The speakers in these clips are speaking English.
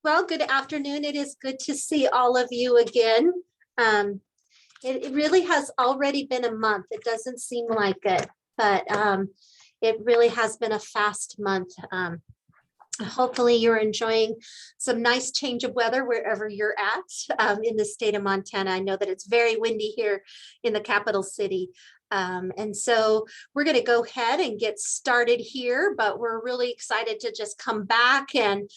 Well, good afternoon. It is good to see all of you again. It really has already been a month. It doesn't seem like it, but it really has been a fast month. Hopefully you're enjoying some nice change of weather wherever you're at in the state of Montana. I know that it's very windy here in the capital city. And so we're going to go ahead and get started here, but we're really excited to just come back and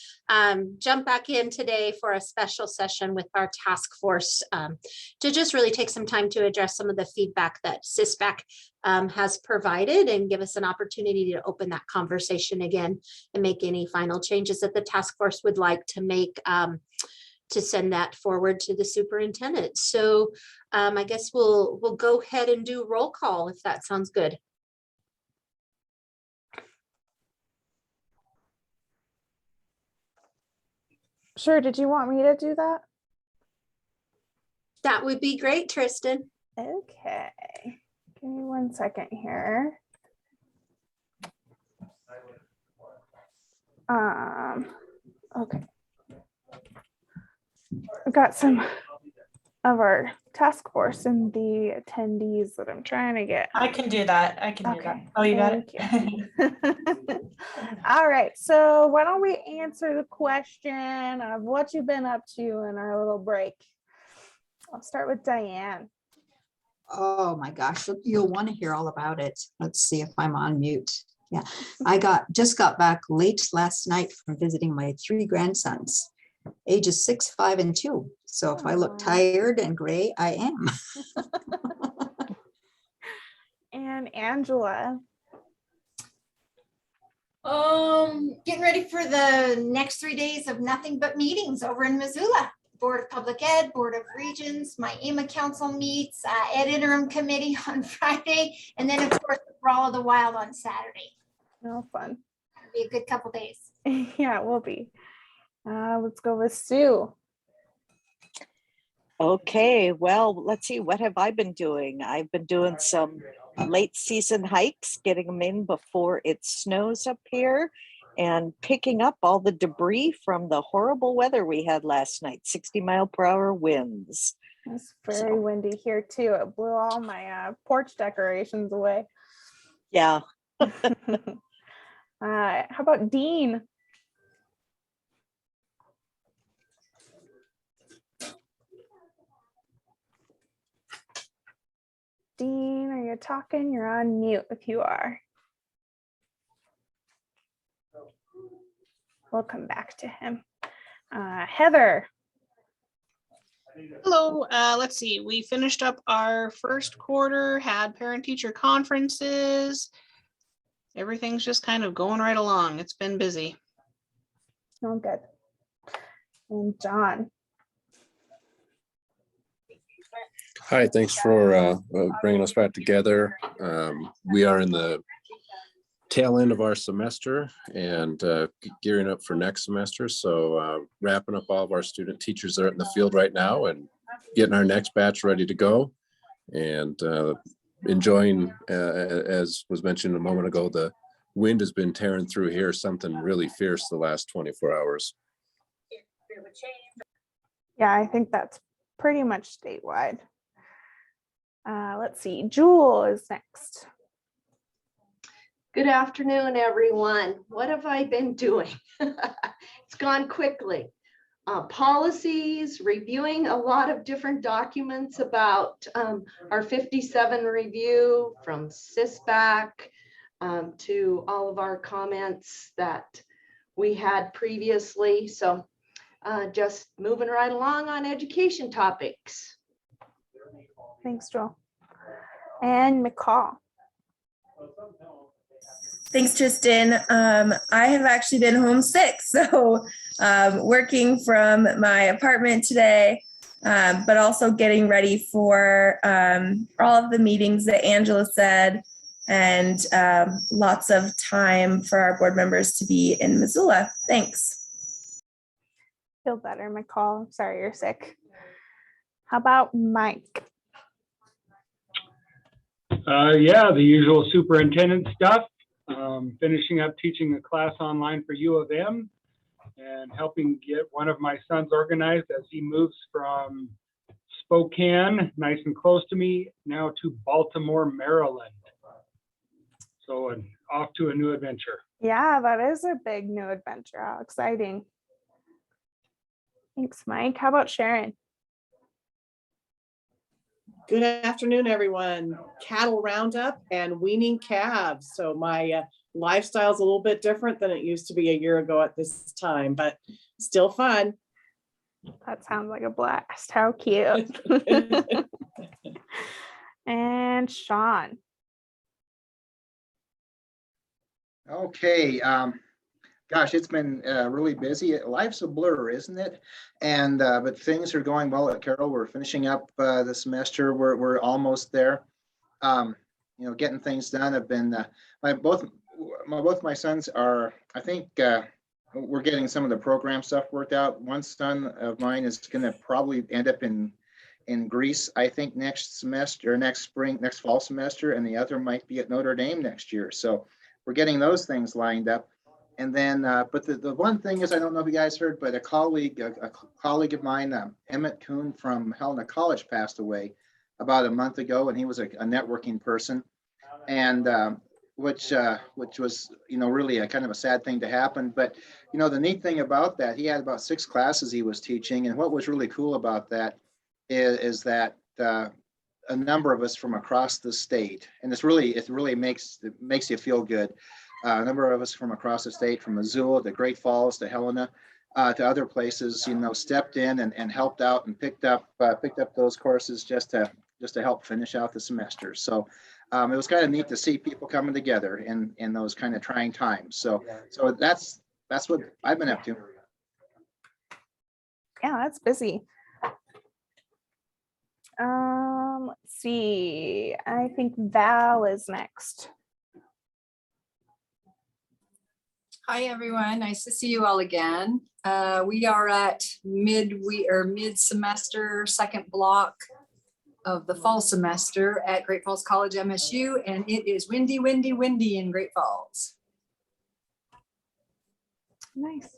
jump back in today for a special session with our task force to just really take some time to address some of the feedback that CISPAC has provided and give us an opportunity to open that conversation again and make any final changes that the task force would like to make to send that forward to the superintendent. So I guess we'll go ahead and do roll call if that sounds good. Sure. Did you want me to do that? That would be great, Tristan. Okay. Give me 1 second here. Okay. I've got some of our task force and the attendees that I'm trying to get. I can do that. I can do that. Oh, you got it. All right. So why don't we answer the question of what you've been up to in our little break? I'll start with Diane. Oh my gosh, you'll want to hear all about it. Let's see if I'm on mute. Yeah, I just got back late last night from visiting my 3 grandsons, ages 6, 5, and 2. So if I look tired and gray, I am. And Angela. Getting ready for the next 3 days of nothing but meetings over in Missoula. Board of Public Ed, Board of Regents, my EMA Council meets, Ed Interim Committee on Friday, and then of course the Brawl of the Wild on Saturday. Oh, fun. It'll be a good couple days. Yeah, it will be. Let's go with Sue. Okay, well, let's see, what have I been doing? I've been doing some late season hikes, getting them in before it snows up here, and picking up all the debris from the horrible weather we had last night, 60-mile-per-hour winds. It's very windy here too. It blew all my porch decorations away. Yeah. How about Dean? Dean, are you talking? You're on mute if you are. We'll come back to him. Heather. Hello, let's see. We finished up our first quarter, had parent-teacher conferences. Everything's just kind of going right along. It's been busy. Oh, good. And John. Hi, thanks for bringing us back together. We are in the tail end of our semester and gearing up for next semester. So wrapping up all of our student teachers that are in the field right now and getting our next batch ready to go, and enjoying, as was mentioned a moment ago, the wind has been tearing through here, something really fierce the last 24 hours. Yeah, I think that's pretty much statewide. Let's see, Jewel is next. Good afternoon, everyone. What have I been doing? It's gone quickly. Policies, reviewing a lot of different documents about our 57 review from CISPAC to all of our comments that we had previously. So just moving right along on education topics. Thanks, Joel. And McCall. Thanks, Tristan. I have actually been homesick, so working from my apartment today, but also getting ready for all of the meetings that Angela said, and lots of time for our board members to be in Missoula. Thanks. Feel better, McCall. I'm sorry you're sick. How about Mike? Yeah, the usual superintendent stuff. Finishing up teaching a class online for U of M. and helping get one of my sons organized as he moves from Spokane, nice and close to me, now to Baltimore, Maryland. So off to a new adventure. Yeah, that is a big new adventure. How exciting. Thanks, Mike. How about Sharon? Good afternoon, everyone. Cattle roundup and weaning calves. So my lifestyle is a little bit different than it used to be a year ago at this time, but still fun. That sounds like a blast. How cute. And Sean. Okay, gosh, it's been really busy. Life's a blur, isn't it? And but things are going well at Carroll. We're finishing up the semester. We're almost there. Getting things done. I've been both my sons are. I think we're getting some of the program stuff worked out. One son of mine is going to probably end up in Greece, I think, next semester or next fall semester, and the other might be at Notre Dame next year. So we're getting those things lined up. And then, but the one thing is, I don't know if you guys heard, but a colleague of mine, Emmett Kuhn from Helena College, passed away about a month ago, and he was a networking person, and which was really a kind of a sad thing to happen. But the neat thing about that, he had about 6 classes he was teaching, and what was really cool about that is that a number of us from across the state, and it really makes you feel good. A number of us from across the state, from Missoula to Great Falls to Helena, to other places, stepped in and helped out and picked up those courses just to help finish out the semester. So it was kind of neat to see people coming together in those kind of trying times. So that's what I've been up to. Yeah, that's busy. Let's see. I think Val is next. Hi, everyone. Nice to see you all again. We are at mid-semester, second block of the fall semester at Great Falls College MSU, and it is windy, windy, windy in Great Falls. Nice.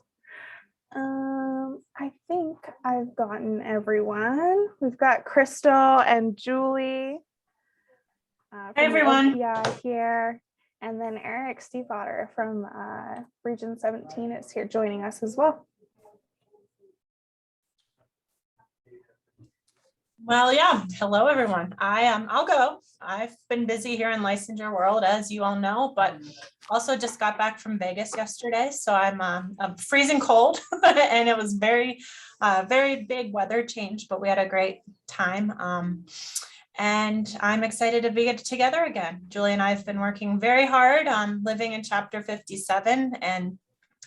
I think I've gotten everyone. We've got Crystal and Julie. Hey, everyone. OPI here. And then Eric Stiefvater from Region 17 is here joining us as well. Well, yeah. Hello, everyone. I'll go. I've been busy here in licensure world, as you all know, but also just got back from Vegas yesterday, so I'm freezing cold, and it was very big weather change, but we had a great time. And I'm excited to be together again. Julie and I have been working very hard on living in Chapter 57, and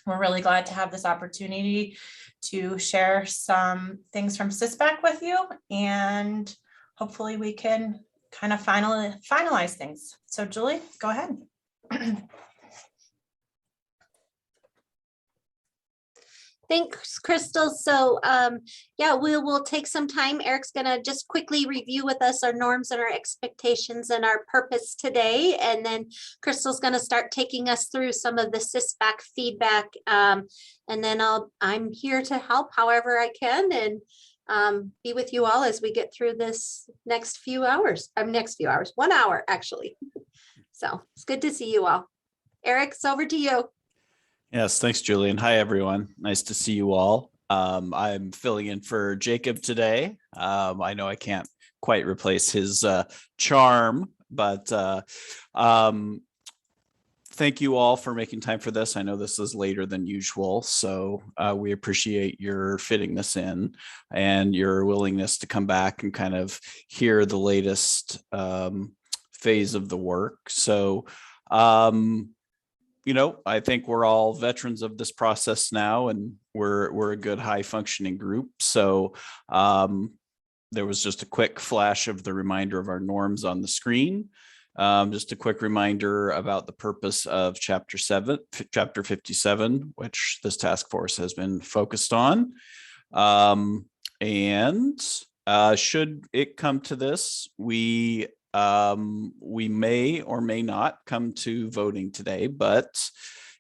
we're really glad to have this opportunity to share some things from CISPAC with you, and hopefully we can kind of finalize things. So Julie, go ahead. Thanks, Crystal. So yeah, we'll take some time. Eric's gonna just quickly review with us our norms and our expectations and our purpose today. And then Crystal's gonna start taking us through some of the CISPAC feedback. And then I'm here to help however I can and be with you all as we get through this next few hours. 1 hour actually. So it's good to see you all. Eric, it's over to you. Yes, thanks, Julian. Hi, everyone. Nice to see you all. I'm filling in for Jacob today. I know I can't quite replace his charm, but thank you all for making time for this. I know this is later than usual, so we appreciate your fitting this in and your willingness to come back and kind of hear the latest phase of the work. So, I think we're all veterans of this process now, and we're a good high functioning group. So there was just a quick flash of the reminder of our norms on the screen. Just a quick reminder about the purpose of Chapter 57, which this task force has been focused on. And should it come to this, we may or may not come to voting today, but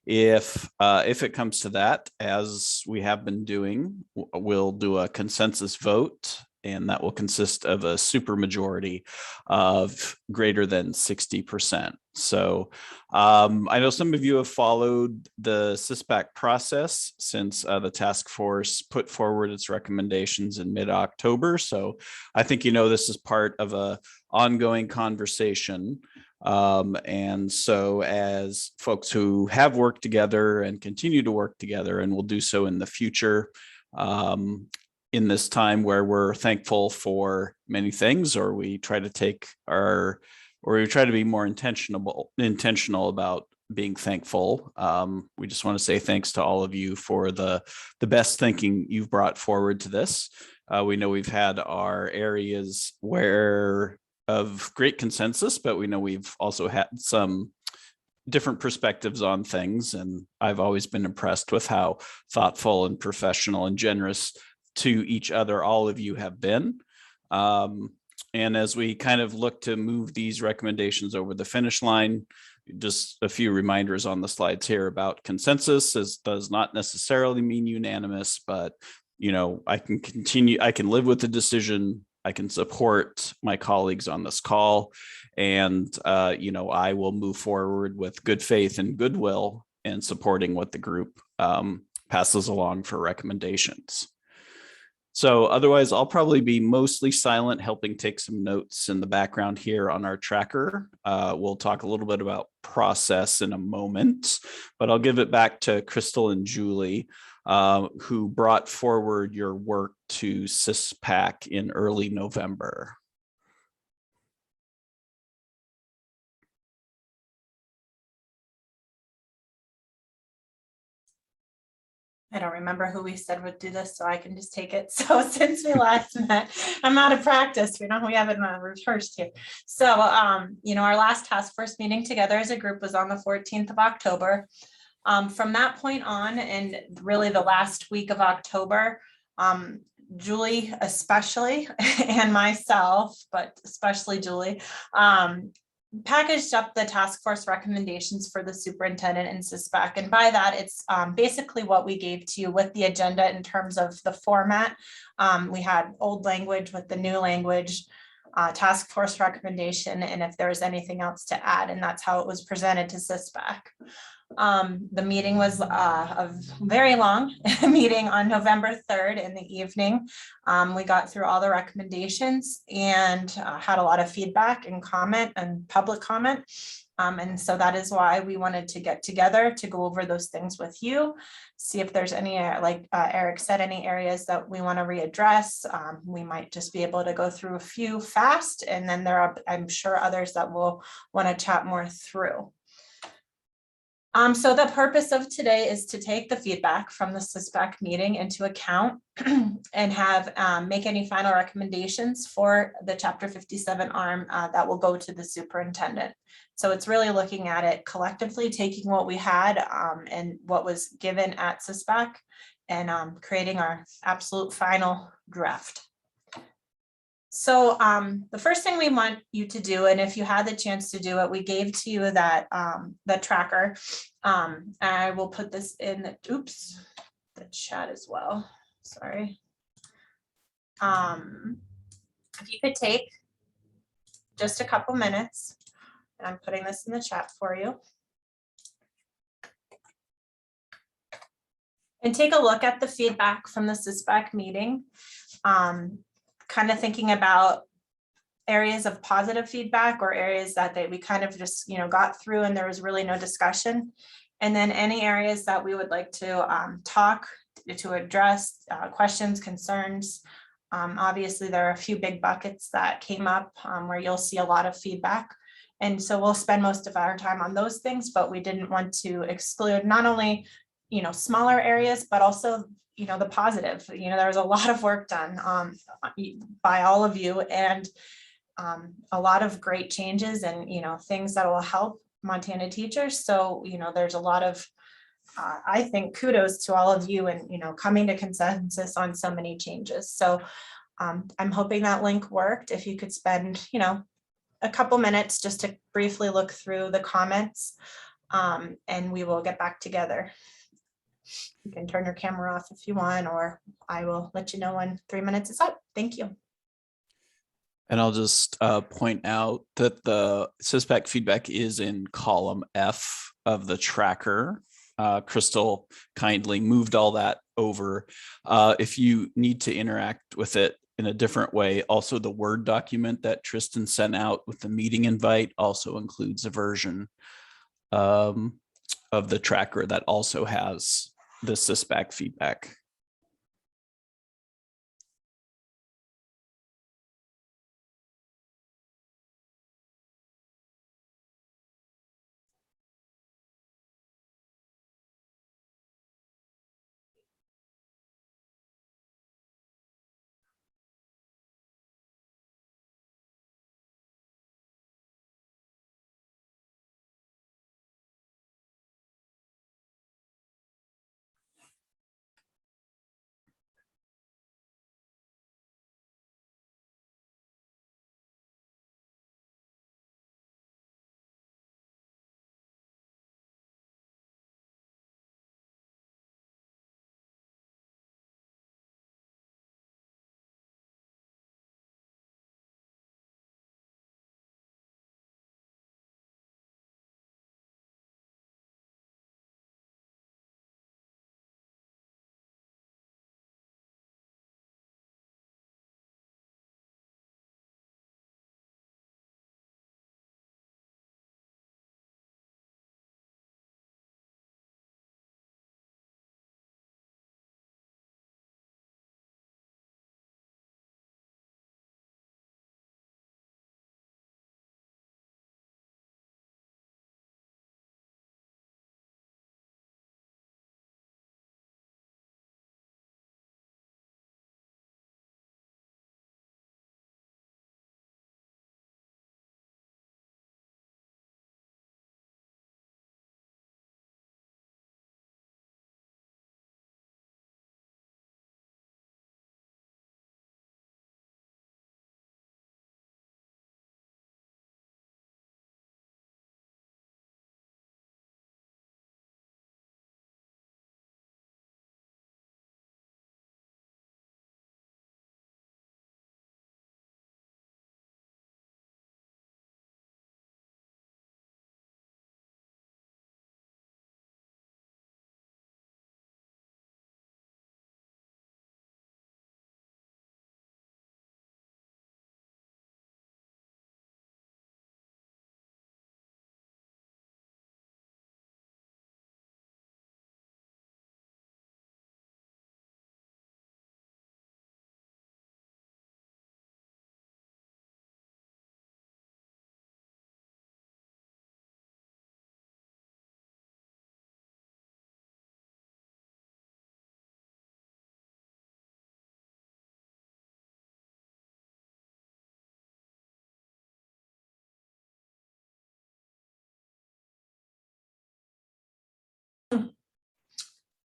If it comes to that, as we have been doing, we'll do a consensus vote, and that will consist of a supermajority of greater than 60%. So I know some of you have followed the CISPAC process since the task force put forward its recommendations in mid-October. So I think you know this is part of an ongoing conversation. And so as folks who have worked together and continue to work together and will do so in the future, in this time where we're thankful for many things, or we try to be more intentional about being thankful. We just want to say thanks to all of you for the best thinking you've brought forward to this. We know we've had our areas of great consensus, but we know we've also had some different perspectives on things. And I've always been impressed with how thoughtful and professional and generous to each other all of you have been. And as we kind of look to move these recommendations over the finish line, just a few reminders on the slides here about consensus. This does not necessarily mean unanimous, but I can live with the decision. I can support my colleagues on this call, and I will move forward with good faith and goodwill in supporting what the group passes along for recommendations. So otherwise, I'll probably be mostly silent, helping take some notes in the background here on our tracker. We'll talk a little bit about process in a moment, but I'll give it back to Crystal and Julie, who brought forward your work to CISPAC in early November. I don't remember who we said would do this, so I can just take it. So since we last met, I'm out of practice. We haven't rehearsed here. So, our last task force meeting together as a group was on the 14th of October. From that point on, and really the last week of October, Julie especially, and myself, but especially Julie, packaged up the task force recommendations for the superintendent and CISPAC. And by that, it's basically what we gave to you with the agenda in terms of the format. We had old language with the new language, task force recommendation, and if there was anything else to add, and that's how it was presented to CISPAC. The meeting was a very long meeting on November 3rd in the evening. We got through all the recommendations and had a lot of feedback and comment and public comment. And so that is why we wanted to get together to go over those things with you, see if there's any, like Eric said, any areas that we want to readdress. We might just be able to go through a few fast, and then there are, I'm sure, others that we'll want to chat more through. So the purpose of today is to take the feedback from the CISPAC meeting into account and have make any final recommendations for the Chapter 57 arm that will go to the superintendent. So it's really looking at it collectively, taking what we had and what was given at CISPAC and creating our absolute final draft. So the first thing we want you to do, and if you had the chance to do it, we gave to you that the tracker. I will put this in the chat as well. Sorry. If you could take just a couple minutes, and I'm putting this in the chat for you. And take a look at the feedback from the CISPAC meeting. Kind of thinking about areas of positive feedback or areas that we kind of just, got through and there was really no discussion. And then any areas that we would like to to address, questions, concerns. Obviously, there are a few big buckets that came up where you'll see a lot of feedback. And so we'll spend most of our time on those things, but we didn't want to exclude not only, smaller areas, but also the positive. There was a lot of work done by all of you, and a lot of great changes and things that will help Montana teachers. So there's a lot of I think kudos to all of you and coming to consensus on so many changes. So I'm hoping that link worked. If you could spend a couple minutes just to briefly look through the comments. and we will get back together. You can turn your camera off if you want, or I will let you know when 3 minutes is up. Thank you. And I'll just point out that the suspect feedback is in column F of the tracker. Crystal kindly moved all that over. If you need to interact with it in a different way, also the Word document that Tristan sent out with the meeting invite also includes a version of the tracker that also has the suspect feedback.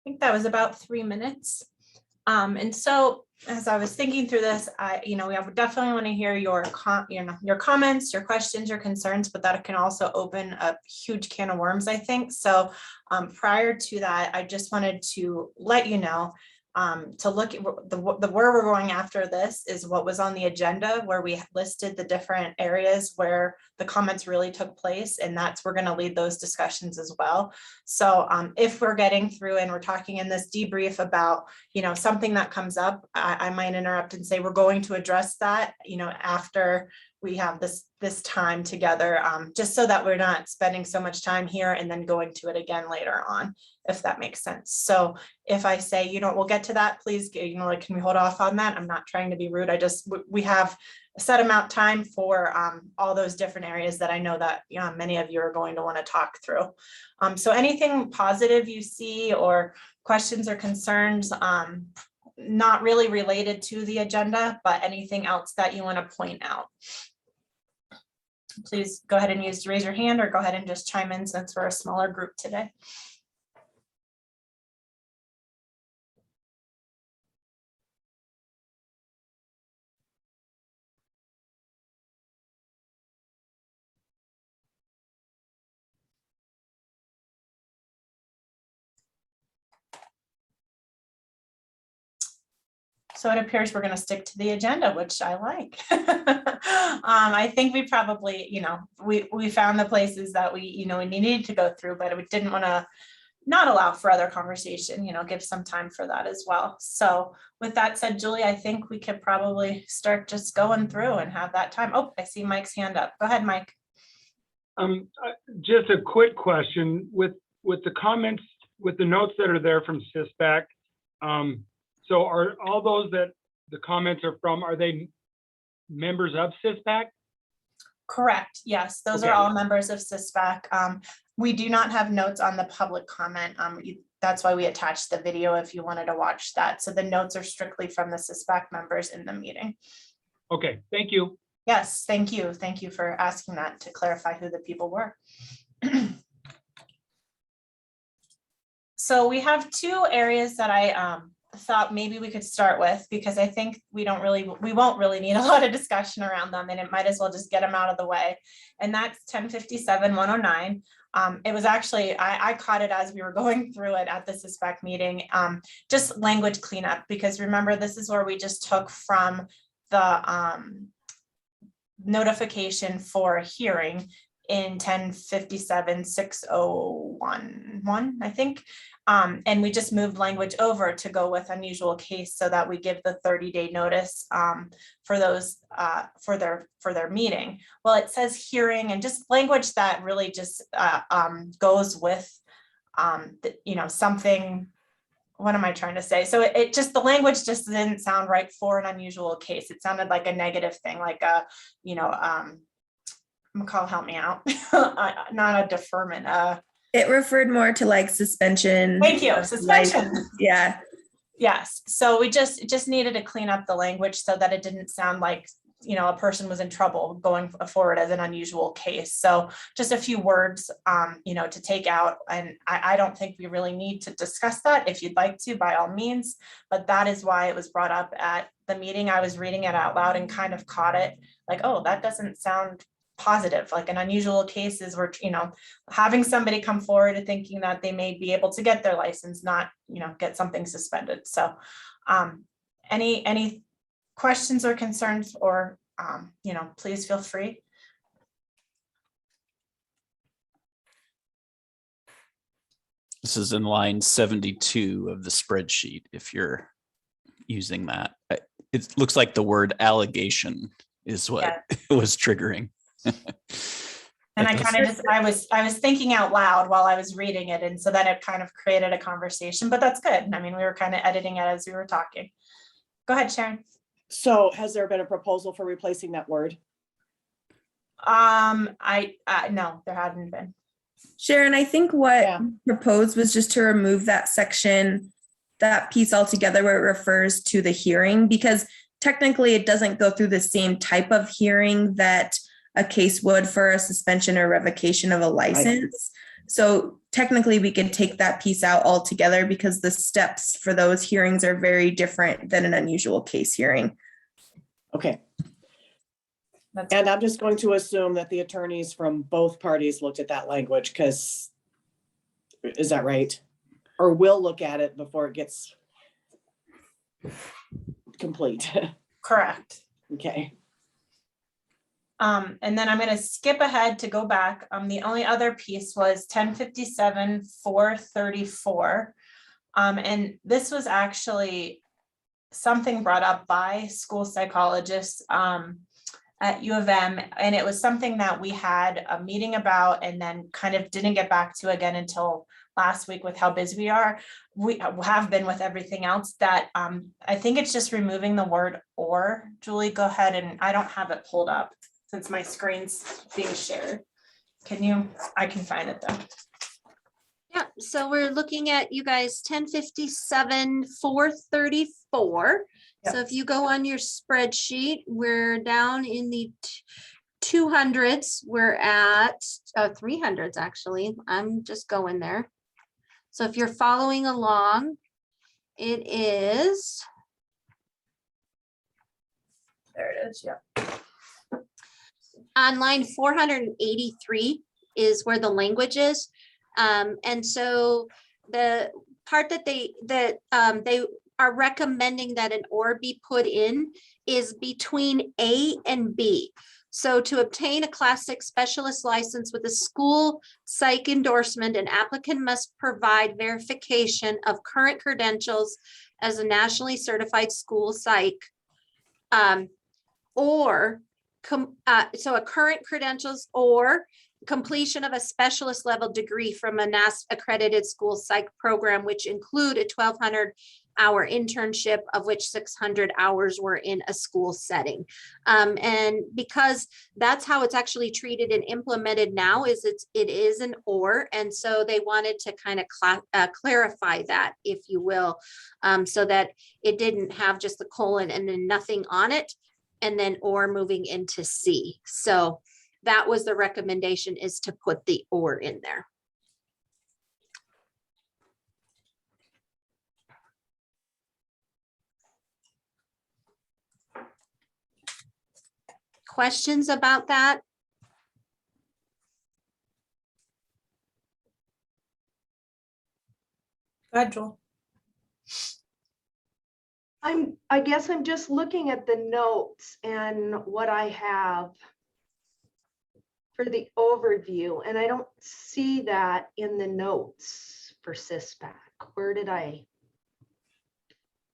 I think that was about 3 minutes. And so as I was thinking through this, we definitely want to hear your comments, your questions, your concerns, but that can also open a huge can of worms, I think. So prior to that, I just wanted to let you know to look at where we're going after this is what was on the agenda, where we listed the different areas where the comments really took place, and we're going to lead those discussions as well. So if we're getting through and we're talking in this debrief about something that comes up, I might interrupt and say we're going to address that after we have this time together, just so that we're not spending so much time here and then going to it again later on, if that makes sense. So if I say, we'll get to that, please, can we hold off on that? I'm not trying to be rude. We have a set amount of time for all those different areas that I know that many of you are going to want to talk through. So anything positive you see or questions or concerns, not really related to the agenda, but anything else that you want to point out, please go ahead and raise your hand, or go ahead and just chime in since we're a smaller group today. So it appears we're going to stick to the agenda, which I like. I think we probably, we found the places that we needed to go through, but we didn't want to not allow for other conversation, give some time for that as well. So with that said, Julie, I think we could probably start just going through and have that time. Oh, I see Mike's hand up. Go ahead, Mike. Just a quick question with the comments, with the notes that are there from CISPAC. So are all those that the comments are from, are they members of CISPAC? Correct. Yes, those Okay. are all members of CISPAC. We do not have notes on the public comment. That's why we attached the video if you wanted to watch that. So the notes are strictly from the CISPAC members in the meeting. Okay, thank you. Yes, thank you. Thank you for asking that to clarify who the people were. So we have two areas that I thought maybe we could start with, because I think we won't really need a lot of discussion around them, and it might as well just get them out of the way. And that's 1057-109. It was actually, I caught it as we were going through it at the CISPAC meeting, just language cleanup, because remember, this is where we just took from the notification for a hearing in 1057-6011, I think. And we just moved language over to go with unusual case so that we give the 30-day notice for those for their meeting. Well, it says hearing, and just language that really just goes with something. What am I trying to say? So it just, the language just didn't sound right for an unusual case. It sounded like a negative thing, like a, McCall, help me out. Not a deferment. It referred more to like suspension. Thank you. Suspension. Yeah. Yes. So we just needed to clean up the language so that it didn't sound like, a person was in trouble going forward as an unusual case. So just a few words, to take out. And I don't think we really need to discuss that. If you'd like to, by all means, but that is why it was brought up at the meeting. I was reading it out loud and kind of caught it like, oh, that doesn't sound positive. Like an unusual case is where, having somebody come forward and thinking that they may be able to get their license, not, get something suspended. So any questions or concerns, or, please feel free. This is in line 72 of the spreadsheet, if you're using that. It looks like the word allegation is what was triggering. And I kind of I was thinking out loud while I was reading it. And so then it kind of created a conversation, but that's good. I mean, we were kind of editing it as we were talking. Go ahead, Sharon. So has there been a proposal for replacing that word? No, there hadn't been. Sharon, I think what proposed was just to remove that section, that piece altogether where it refers to the hearing, because technically it doesn't go through the same type of hearing that a case would for a suspension or revocation of a license. So technically we could take that piece out altogether because the steps for those hearings are very different than an unusual case hearing. Okay. And I'm just going to assume that the attorneys from both parties looked at that language, because is that right? Or will look at it before it gets complete. Correct. Okay. And then I'm going to skip ahead to go back. The only other piece was 1057-434. And this was actually something brought up by school psychologists at U of M. And it was something that we had a meeting about and then kind of didn't get back to again until last week with how busy we have been with everything else, that I think it's just removing the word or. Julie, go ahead, and I don't have it pulled up since my screen's being shared. I can find it though. Yeah, so we're looking at, you guys, 1057-434. So if you go on your spreadsheet, we're down in the 200s. We're at 300s actually. I'm just going there. So if you're following along, it is. There it is. Yeah. On line 483 is where the language is. And so the part that they are recommending that an or be put in is between A and B. So to obtain a Class 6 specialist license with a school psych endorsement, an applicant must provide verification of current credentials as a nationally certified school psych. So a current credentials or completion of a specialist level degree from a NAS accredited school psych program, which include a 1,200-hour internship, of which 600 hours were in a school setting. And because that's how it's actually treated and implemented now, it is an or, and so they wanted to kind of clarify that, if you will, so that it didn't have just the colon and then nothing on it, and then or moving into C. So that was the recommendation, is to put the or in there. Questions about that? Go ahead, Joel. I guess I'm just looking at the notes and what I have for the overview, and I don't see that in the notes for CISPAC. Where did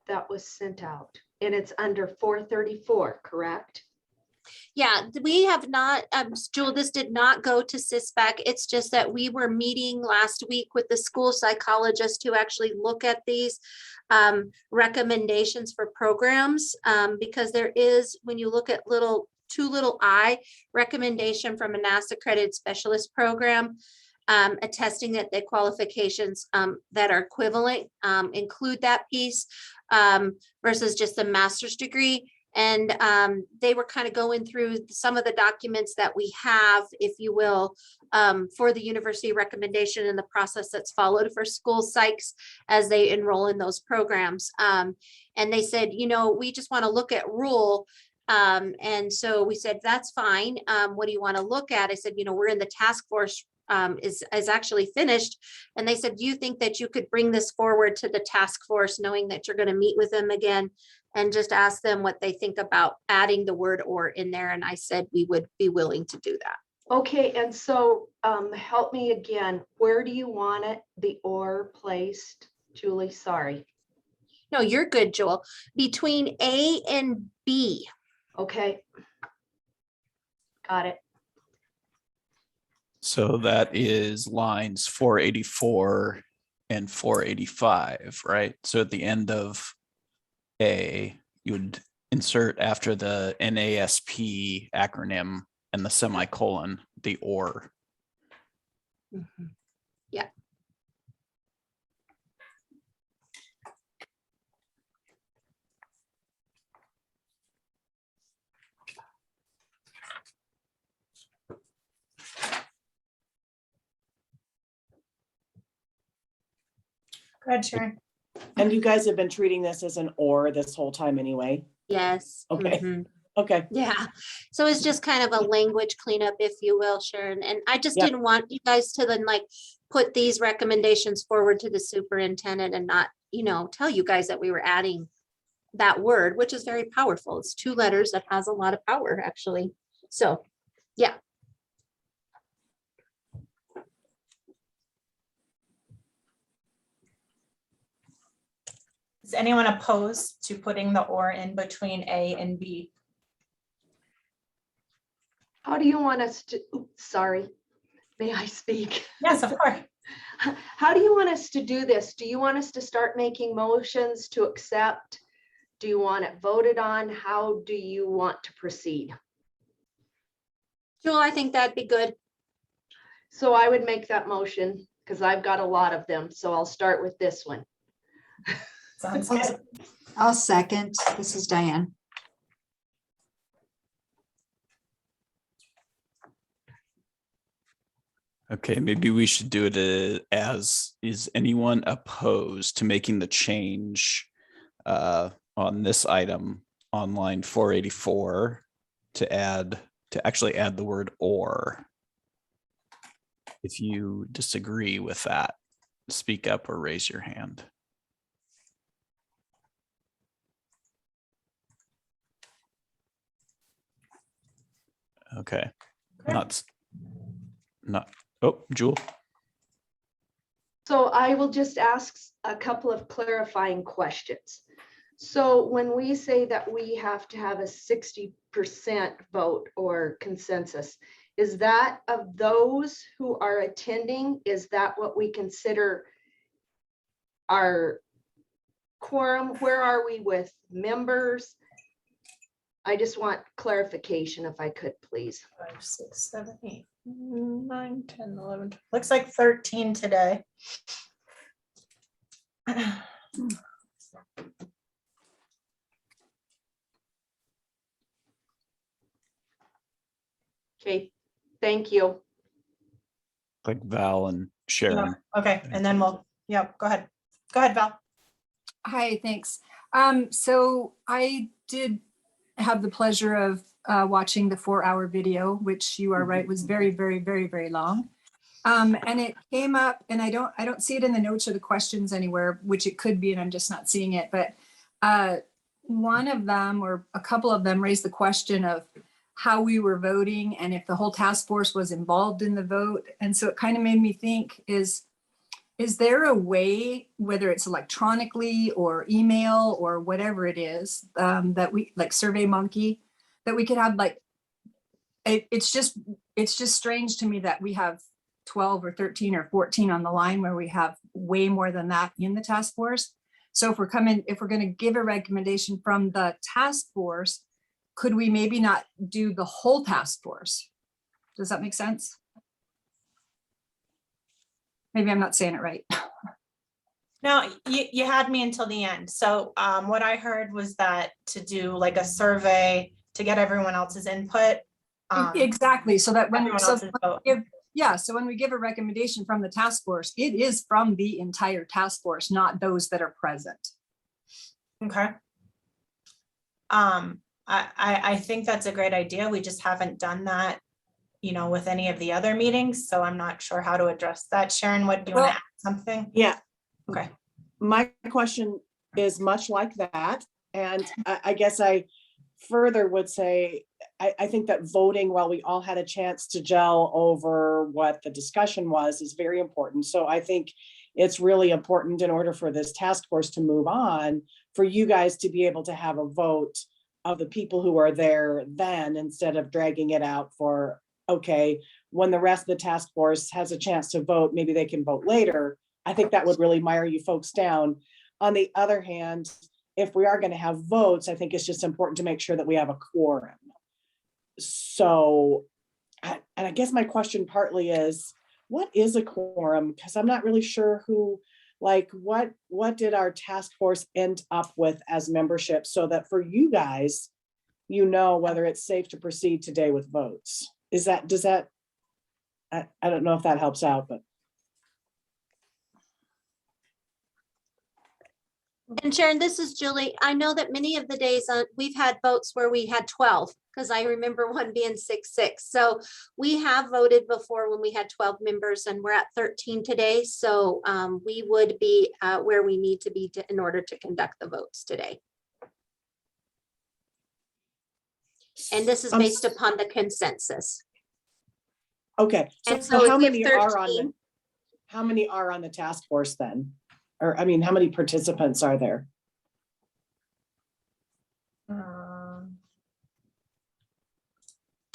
that was sent out? And it's under 434, correct? Yeah, we have not, Jewel, this did not go to CISPAC. It's just that we were meeting last week with the school psychologist to actually look at these recommendations for programs, because there is, when you look at little I recommendation from a NASA accredited specialist program, attesting that the qualifications that are equivalent include that piece versus just a master's degree. And they were kind of going through some of the documents that we have, if you will, for the university recommendation and the process that's followed for school psychs as they enroll in those programs. And they said, we just want to look at rule. And so we said, that's fine. What do you want to look at? I said, we're in the task force is actually finished. And they said, do you think that you could bring this forward to the task force, knowing that you're going to meet with them again and just ask them what they think about adding the word or in there? And I said, we would be willing to do that. Okay, and so help me again. Where do you want it, the or placed, Julie? Sorry. No, you're good, Joel. Between A and B. Okay. Got it. So that is lines 484 and 485, right? So at the end of A, you would insert after the NASP acronym and the semicolon, the or. Mm-hmm. Yeah. Go ahead, Sharon. And you guys have been treating this as an or this whole time anyway? Yes. Okay. Mm-hmm. Okay. Yeah. So it's just kind of a language cleanup, if you will, Sharon. And I just didn't want you guys to then put these recommendations forward to the superintendent and not, tell you guys that we were adding that word, which is very powerful. It's 2 letters that has a lot of power, actually. So, yeah. Is anyone opposed to putting the or in between A and B? How do you want us to, sorry, may I speak? Yes, of course. How do you want us to do this? Do you want us to start making motions to accept? Do you want it voted on? How do you want to proceed? Jewel, I think that'd be good. So I would make that motion because I've got a lot of them. So I'll start with this one. Sounds good. I'll second. This is Diane. Okay, maybe we should do it as, is anyone opposed to making the change on this item on line 484 to actually add the word or? If you disagree with that, speak up or raise your hand. Okay. Not, oh, Jewel. So I will just ask a couple of clarifying questions. So when we say that we have to have a 60% vote or consensus, is that of those who are attending? Is that what we consider our quorum? Where are we with members? I just want clarification if I could, please. 5, 6, 7, 8, 9, 10, 11. Looks like 13 today. Okay, thank you. Like Val and Sharon. Okay, and then we'll, go ahead. Go ahead, Val. Hi, thanks. So I did have the pleasure of watching the 4-hour video, which you are right, was very, very, very, very long. And it came up, and I don't see it in the notes or the questions anywhere, which it could be, and I'm just not seeing it. But one of them, or a couple of them, raised the question of how we were voting and if the whole task force was involved in the vote. And so it kind of made me think, is there a way, whether it's electronically or email or whatever it is, that we, like SurveyMonkey, that we could have, like, it's just strange to me that we have 12 or 13 or 14 on the line where we have way more than that in the task force. So if we're going to give a recommendation from the task force, could we maybe not do the whole task force? Does that make sense? Maybe I'm not saying it right. No, you had me until the end. So what I heard was that to do like a survey to get everyone else's input. Exactly. So that when, everyone so else's vote. so when we give a recommendation from the task force, it is from the entire task force, not those that are present. Okay. I think that's a great idea. We just haven't done that, with any of the other meetings. So I'm not sure how to address that. Sharon, what do you want to add something? Yeah. Okay. My question is much like that. And I guess I further would say, I think that voting while we all had a chance to gel over what the discussion was is very important. So I think it's really important, in order for this task force to move on, for you guys to be able to have a vote of the people who are there then, instead of dragging it out for, okay, when the rest of the task force has a chance to vote, maybe they can vote later. I think that would really mire you folks down. On the other hand, if we are going to have votes, I think it's just important to make sure that we have a quorum. So, and I guess my question partly is, what is a quorum? Because I'm not really sure what did our task force end up with as membership, so that for you guys, whether it's safe to proceed today with votes. I don't know if that helps out, but. And Sharon, this is Julie. I know that many of the days we've had votes where we had 12, because I remember one being 6-6. So we have voted before when we had 12 members, and we're at 13 today. So we would be where we need to be in order to conduct the votes today. And this is based upon the consensus. Okay. So how if we have many 13, how many are on the task force then? Or, I mean, how many participants are there?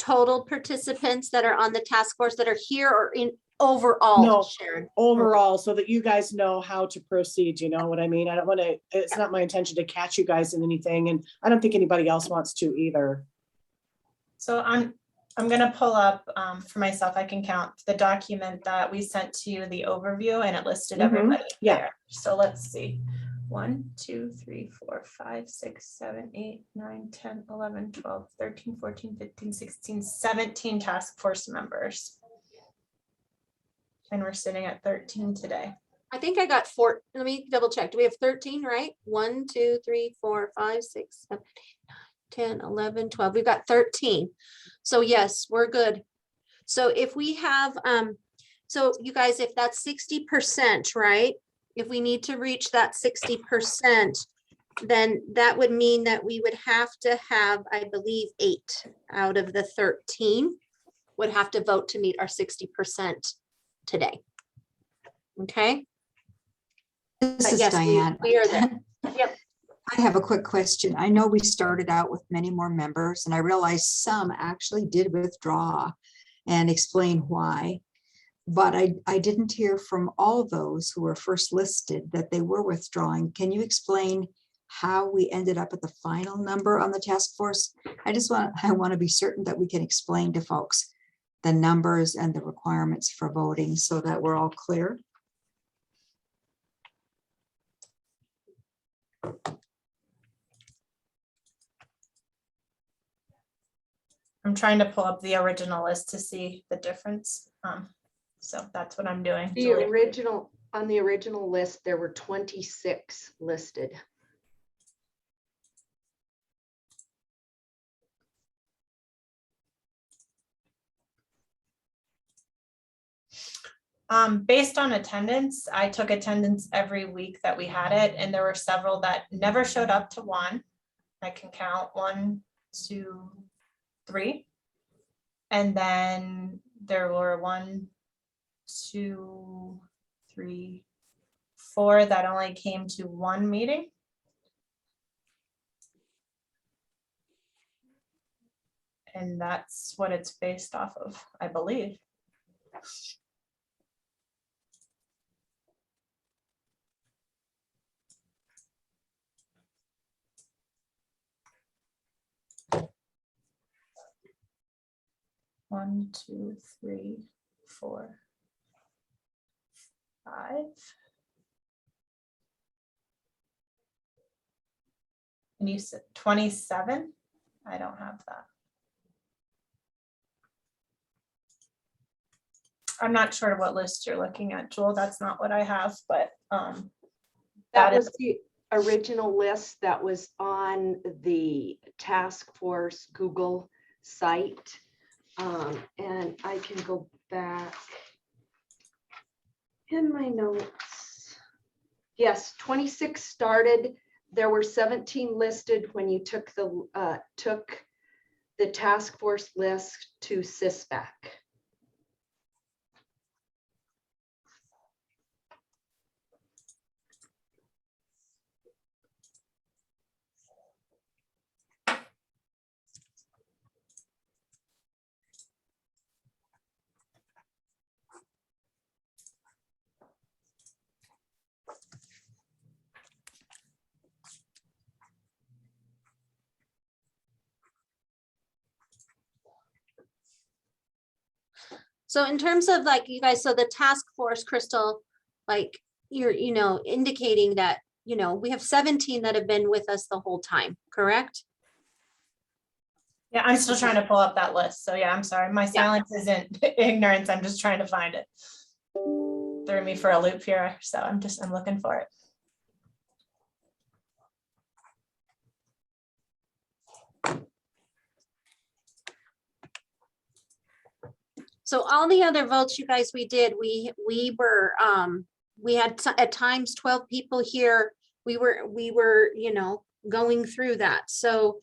total participants that are on the task force that are here, or in overall, No, Sharon? overall, so that you guys know how to proceed, you know what I mean? I don't want to, it's not my intention to catch you guys in anything, and I don't think anybody else wants to either. So I'm gonna pull up for myself, I can count the document that we sent to you, the overview, and it listed everybody there. So let's see. 1, 2, 3, 4, 5, 6, 7, 8, 9, 10, 11, 12, 13, 14, 15, 16, 17 task force members. And we're sitting at 13 today. I think I got 4. Let me double check. Do we have 13, right? 1, 2, 3, 4, 5, 6, 7, 8, 9, 10, 11, 12. We've got 13. So yes, we're good. So if we have, so you guys, if that's 60%, right? If we need to reach that 60%, then that would mean that we would have to have, I believe, 8 out of the 13 would have to vote to meet our 60% today. Okay. This But is yes, Diane. we are there. Yep. I have a quick question. I know we started out with many more members, and I realized some actually did withdraw and explain why. But I didn't hear from all those who were first listed that they were withdrawing. Can you explain how we ended up at the final number on the task force? I want to be certain that we can explain to folks the numbers and the requirements for voting so that we're all clear. I'm trying to pull up the original list to see the difference. So that's what I'm doing. The original, on the original list, there were 26 listed. Based on attendance, I took attendance every week that we had it, and there were several that never showed up to one. I can count 1, 2, 3. And then there were 1, 2, 3, 4 that only came to one meeting. And that's what it's based off of, I believe. One, 2, 3, 4, 5. And you said 27? I don't have that. I'm not sure what list you're looking at, Jewel. That's not what I have, but that was the original list that was on the task force Google site. And I can go back in my notes. Yes, 26 started. There were 17 listed when you took the task force list to CISPAC. So in terms of like you guys, so the task force, Crystal, like you're, indicating that, we have 17 that have been with us the whole time, correct? Yeah, I'm still trying to pull up that list. So yeah, I'm sorry. My silence isn't ignorance. I'm just trying to find it. Threw me for a loop here. So I'm looking for it. So all the other votes you guys, we did, we had at times 12 people here. We were, going through that. So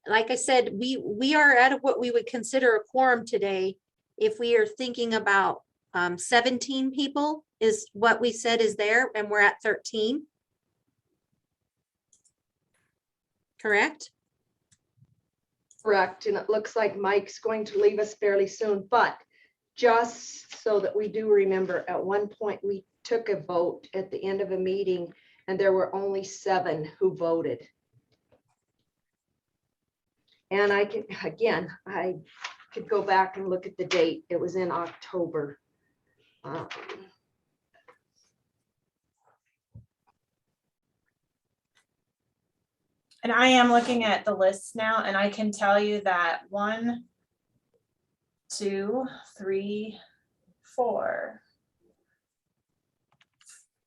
like I said, we are at what we would consider a quorum today. If we are thinking about 17 people is what we said is there, and we're at 13. Correct? Correct. And it looks like Mike's going to leave us fairly soon, but just so that we do remember, at one point we took a vote at the end of a meeting and there were only 7 who voted. And I could go back and look at the date. It was in October. And I am looking at the list now, and I can tell you that 1, 2, 3, 4,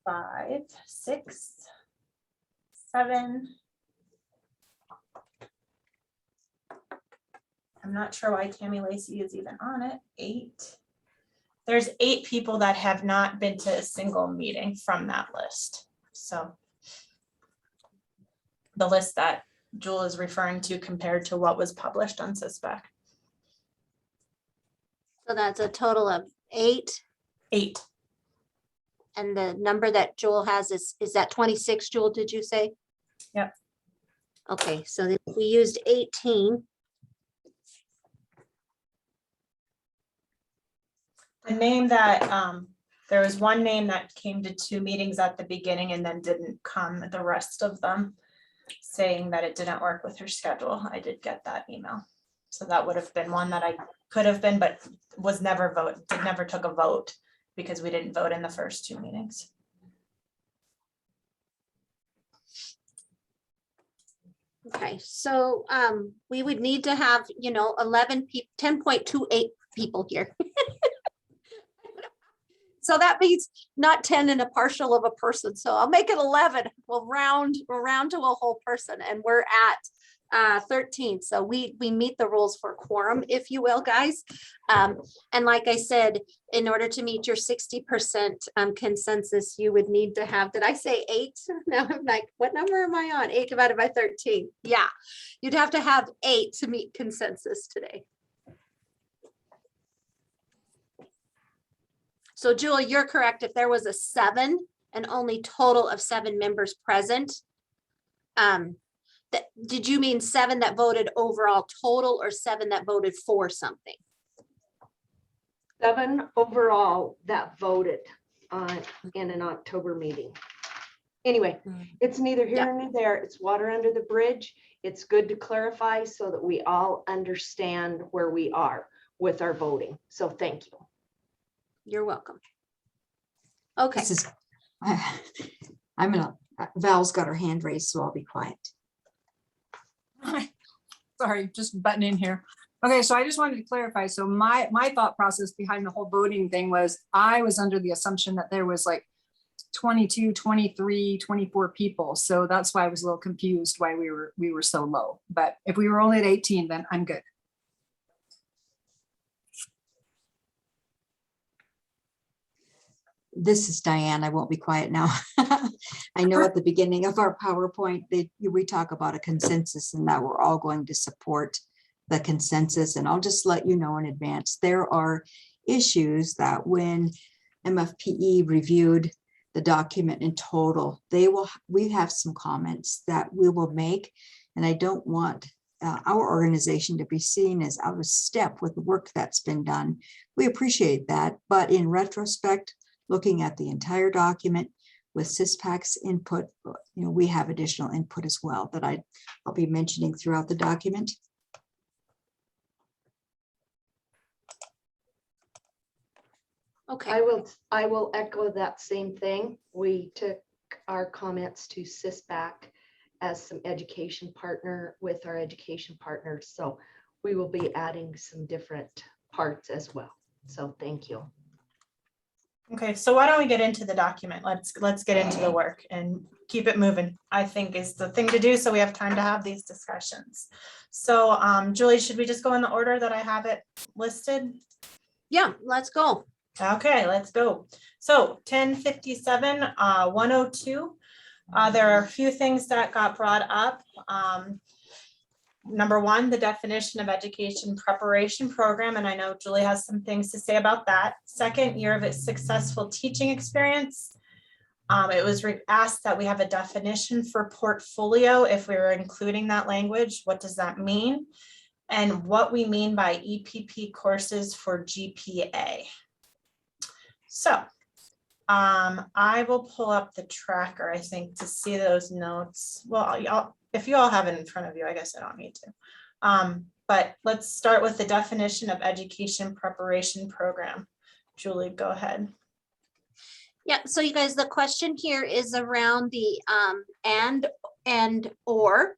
5, 6, 7. I'm not sure why Tammy Lacey is even on it. 8. There's 8 people that have not been to a single meeting from that list. So the list that Jewel is referring to compared to what was published on CISPAC. So that's a total of 8. 8. And the number that Joel has is that 26, Joel, did you say? Yep. Okay, so then we used 18. The name that, there was one name that came to 2 meetings at the beginning and then didn't come the rest of them, saying that it didn't work with her schedule. I did get that email. So that would have been one that I could have been, but was never never took a vote because we didn't vote in the first 2 meetings. Okay, so we would need to have, 11 people, 10.28 people here. So that means not 10 and a partial of a person. So I'll make it 11. We'll round to a whole person, and we're at 13. So we meet the rules for quorum, if you will, guys. And like I said, in order to meet your 60% consensus, you would need to have, did I say 8? Now I'm like, what number am I on? 8 divided by 13. Yeah, you'd have to have 8 to meet consensus today. So Jewel, you're correct. If there was a 7 and only total of 7 members present, did you mean 7 that voted overall total or 7 that voted for something? 7 overall that voted in an October meeting. Anyway, it's neither here nor there. It's water under the bridge. It's good to clarify so that we all understand where we are with our voting. So thank you. You're welcome. Okay. Val's got her hand raised, so I'll be quiet. Sorry, just butting in here. Okay, so I just wanted to clarify. So my thought process behind the whole voting thing was I was under the assumption that there was like 22, 23, 24 people. So that's why I was a little confused why we were so low. But if we were only at 18, then I'm good. This is Diane. I won't be quiet now. I know at the beginning of our PowerPoint that we talk about a consensus and that we're all going to support the consensus. And I'll just let you know in advance, there are issues that when MFPE reviewed the document in total, we have some comments that we will make. And I don't want our organization to be seen as out of step with the work that's been done. We appreciate that, but in retrospect, looking at the entire document with CISPAC's input, we have additional input as well that I'll be mentioning throughout the document. Okay. I will echo that same thing. We took our comments to CISPAC as some education partner with our education partners. So we will be adding some different parts as well. So thank you. Okay, so why don't we get into the document? Let's get into the work and keep it moving, I think is the thing to do. So we have time to have these discussions. So Julie, should we just go in the order that I have it listed? Yeah, let's go. Okay, let's go. So 1057, 102. There are a few things that got brought up. Number 1, the definition of education preparation program. And I know Julie has some things to say about that. 2nd, year of its successful teaching experience. It was asked that we have a definition for portfolio. If we were including that language, what does that mean? And what we mean by EPP courses for GPA. So I will pull up the tracker, I think, to see those notes. Well, if you all have it in front of you, I guess I don't need to. But let's start with the definition of education preparation program. Julie, go ahead. Yeah, so you guys, the question here is around the and or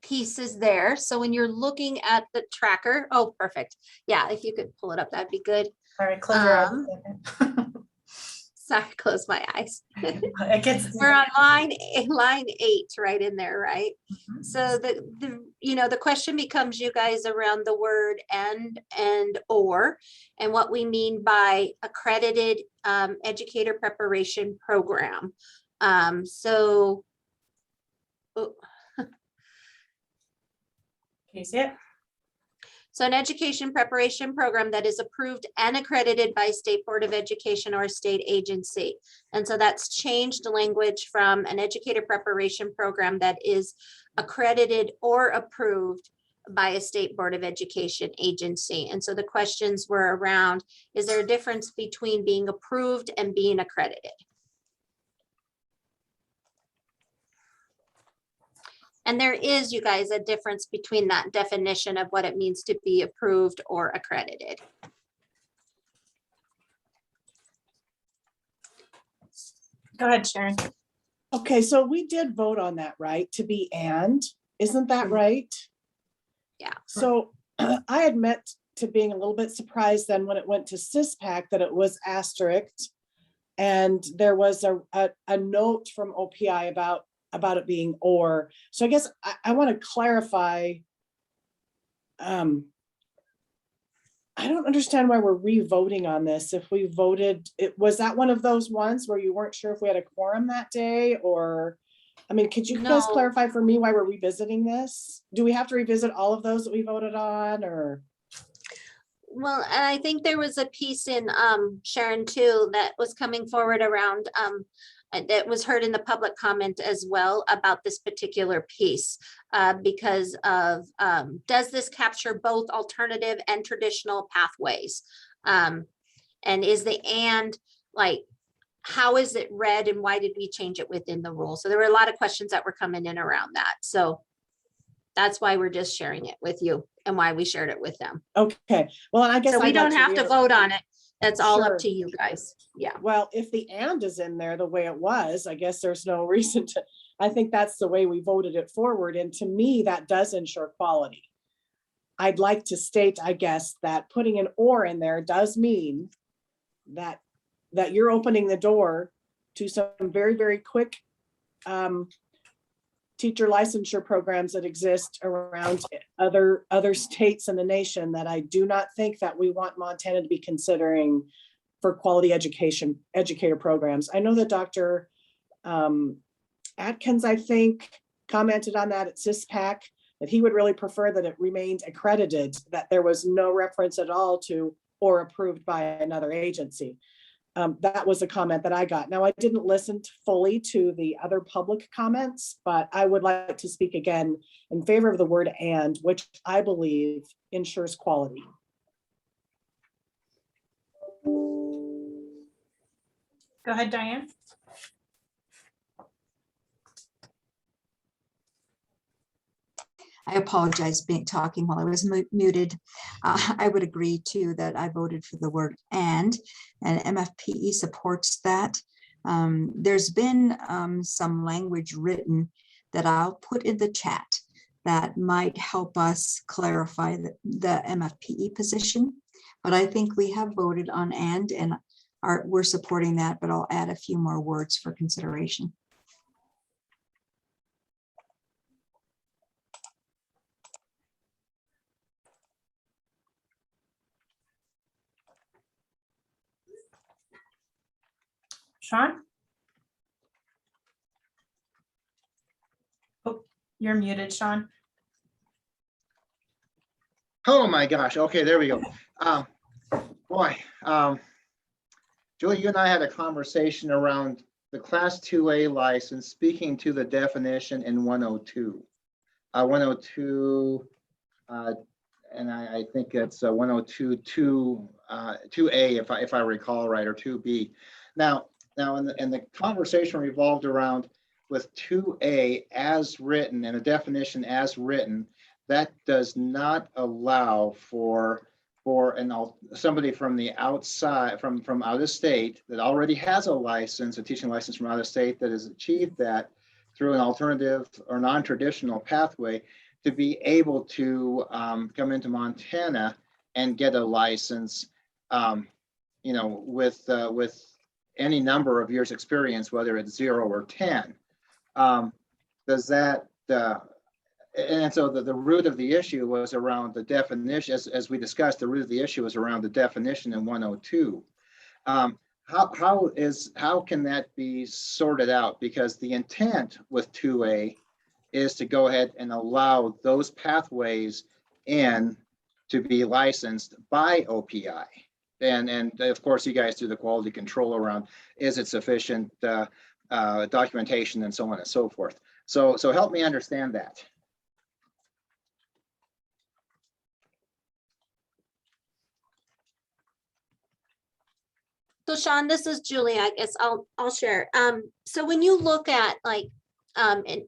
pieces there. So when you're looking at the tracker, oh, perfect. Yeah, if you could pull it up, that'd be good. All right, close your eyes. Sorry, close my eyes. It gets We're on line 8 right in there, right? Mm-hmm. So the question becomes, you guys, around the word and or, and what we mean by accredited educator preparation program. So Oh, Can you see it? so an education preparation program that is approved and accredited by State Board of Education or a state agency. And so that's changed the language from an educator preparation program that is accredited or approved by a State Board of Education agency. And so the questions were around, is there a difference between being approved and being accredited? And there is, you guys, a difference between that definition of what it means to be approved or accredited. Go ahead, Sharon. Okay, so we did vote on that, right? To be and, isn't that right? Yeah. So I admit to being a little bit surprised then when it went to CISPAC that it was asterisked. And there was a note from OPI about it being or. So I guess I want to clarify. I don't understand why we're re-voting on this. If we voted, was that one of those ones where you weren't sure if we had a quorum that day? Or, I mean, could you guys No. clarify for me why we're revisiting this? Do we have to revisit all of those that we voted on, or? Well, and I think there was a piece in Sharon too that was coming forward around that was heard in the public comment as well about this particular piece because of does this capture both alternative and traditional pathways? And is the and like how is it read and why did we change it within the rule? So there were a lot of questions that were coming in around that. So that's why we're just sharing it with you and why we shared it with them. Okay, well, I guess So we I'd like don't have to reiterate- vote on it. That's all Sure. up to you guys. Yeah. Well, if the and is in there the way it was, I guess there's no reason to, I think that's the way we voted it forward. And to me, that does ensure quality. I'd like to state, I guess, that putting an or in there does mean that you're opening the door to some very, very quick teacher licensure programs that exist around other states in the nation that I do not think that we want Montana to be considering for quality educator programs. I know that Dr. Atkins, I think, commented on that at CISPAC, that he would really prefer that it remained accredited, that there was no reference at all to or approved by another agency. That was a comment that I got. Now, I didn't listen fully to the other public comments, but I would like to speak again in favor of the word and, which I believe ensures quality. Go ahead, Diane. I apologize talking while I was muted. I would agree too that I voted for the word and MFPE supports that. There's been some language written that I'll put in the chat that might help us clarify the MFPE position. But I think we have voted on and we're supporting that, but I'll add a few more words for consideration. Sean? Oh, you're muted, Sean. Oh my gosh. Okay, there we go. Boy, Julie, you and I had a conversation around the Class 2A license, speaking to the definition in 102. 102, and I think it's 102 2A, if I recall right, or 2B. Now, and the conversation revolved around with 2A as written and a definition as written, that does not allow for somebody from the outside, from out of state that already has a license, a teaching license from out of state that has achieved that through an alternative or non-traditional pathway to be able to come into Montana and get a license, with any number of years experience, whether it's 0 or 10. Does that, and so the root of the issue was around the definition, as we discussed, the root of the issue was around the definition in 102. How can that be sorted out? Because the intent with 2A is to go ahead and allow those pathways in to be licensed by OPI. And of course, you guys do the quality control around, is it sufficient documentation and so on and so forth. So help me understand that. So Sean, this is Julie. I guess I'll share. So when you look at like, and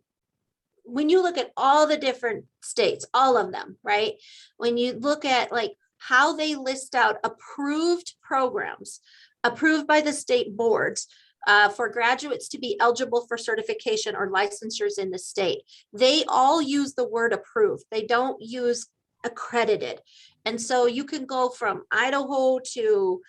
when you look at all the different states, all of them, right? When you look at like how they list out approved programs, approved by the state boards, for graduates to be eligible for certification or licensures in the state, they all use the word approved. They don't use accredited. And so you can go from Idaho to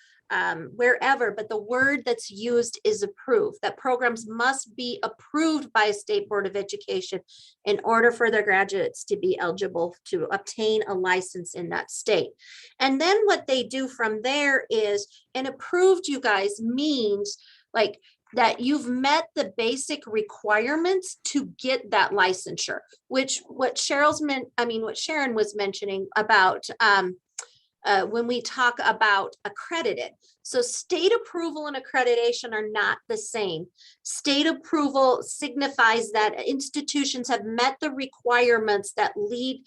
wherever, but the word that's used is approved, that programs must be approved by a state board of education in order for their graduates to be eligible to obtain a license in that state. And then what they do from there is, an approved, you guys, means like that you've met the basic requirements to get that licensure, which what what Sharon was mentioning about when we talk about accredited. So state approval and accreditation are not the same. State approval signifies that institutions have met the requirements that lead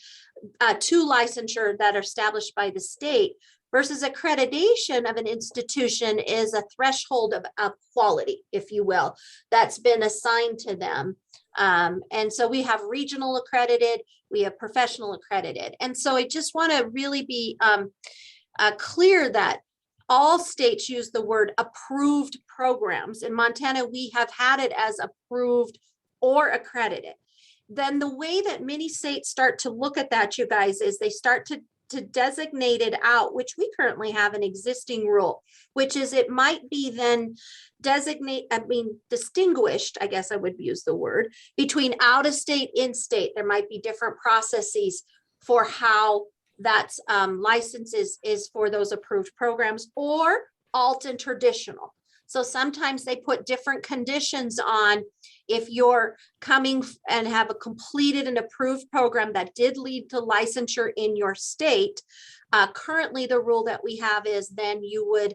to licensure that are established by the state, versus accreditation of an institution is a threshold of quality, if you will, that's been assigned to them. And so we have regional accredited, we have professional accredited. And so I just want to really be clear that all states use the word approved programs. In Montana, we have had it as approved or accredited. Then the way that many states start to look at that, you guys, is they start to designate it out, which we currently have an existing rule, which is it might be then distinguished, I guess I would use the word, between out of state, in state. There might be different processes for how that's licenses is for those approved programs, or alt and traditional. So sometimes they put different conditions on if you're coming and have a completed and approved program that did lead to licensure in your state. Currently, the rule that we have is then you would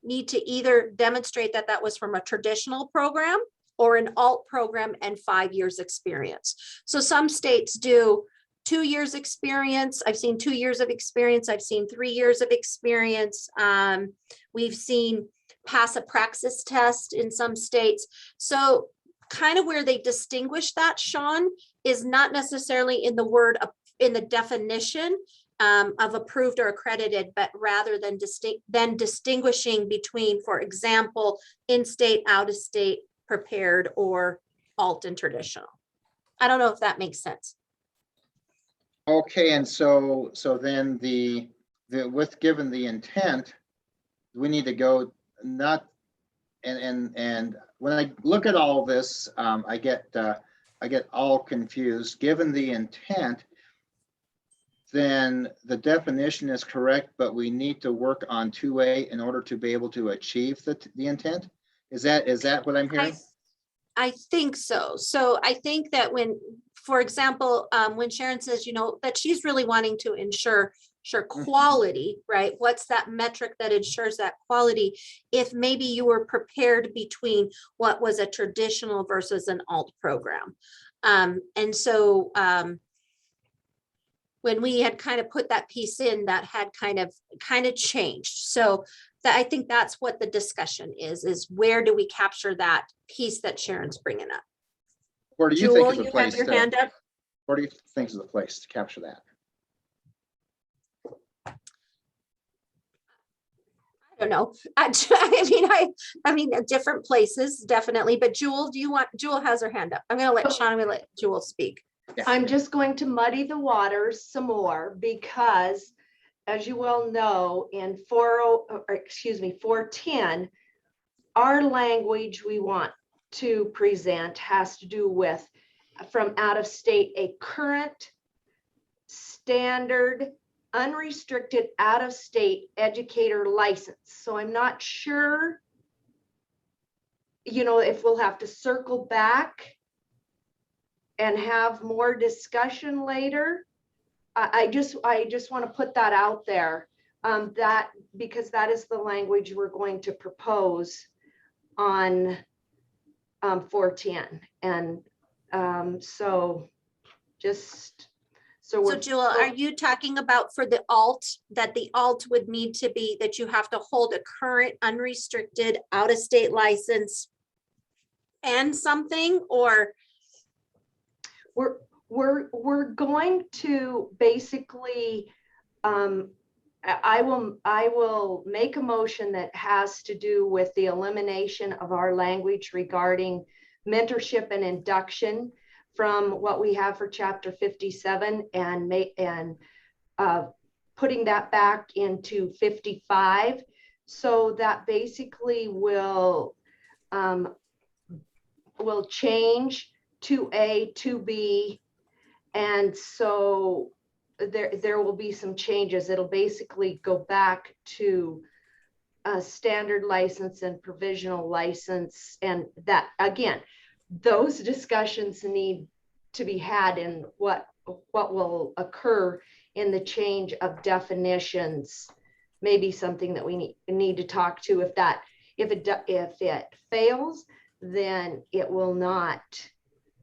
need to either demonstrate that that was from a traditional program or an alt program and 5 years experience. So some states do 2 years experience. I've seen 2 years of experience. I've seen 3 years of experience. We've seen pass a praxis test in some states. So kind of where they distinguish that, Sean, is not necessarily in the word, in the definition of approved or accredited, but rather than distinguishing between, for example, in-state, out-of-state, prepared, or alt and traditional. I don't know if that makes sense. Okay, and so then the with given the intent, we need to go not and when I look at all this, I get all confused. Given the intent, then the definition is correct, but we need to work on 2A in order to be able to achieve the intent. Is that what I'm hearing? I think so. So I think that when, for example, when Sharon says, that she's really wanting to ensure quality, right? What's that metric that ensures that quality? If maybe you were prepared between what was a traditional versus an alt program. And so when we had kind of put that piece in, that had kind of changed. So I think that's what the discussion is where do we capture that piece that Sharon's bringing up? Where do you Jewel, think is the you place have your hand up? Where do you think is the place to capture that? I don't know. I mean, different places, definitely. But Jewel, Jewel has her hand up. I'm going to let Jewel speak. Yeah. I'm just going to muddy the waters some more because, as you well know, in 410, our language we want to present has to do with, from out of state, a current standard unrestricted out-of-state educator license. So I'm not sure, if we'll have to circle back and have more discussion later. I just want to put that out there, that because that is the language we're going to propose on 410. And so just so So we're Jewel, are you talking about for the alt, that the alt would need to be that you have to hold a current unrestricted out-of-state license and something, or? We're going to basically, I will make a motion that has to do with the elimination of our language regarding mentorship and induction from what we have for chapter 57 and putting that back into 55. So that basically will change 2A, 2B. And so there will be some changes. It'll basically go back to a standard license and provisional license. And that, again, those discussions need to be had in what will occur in the change of definitions. Maybe something that we need to talk to. If it fails, then it will not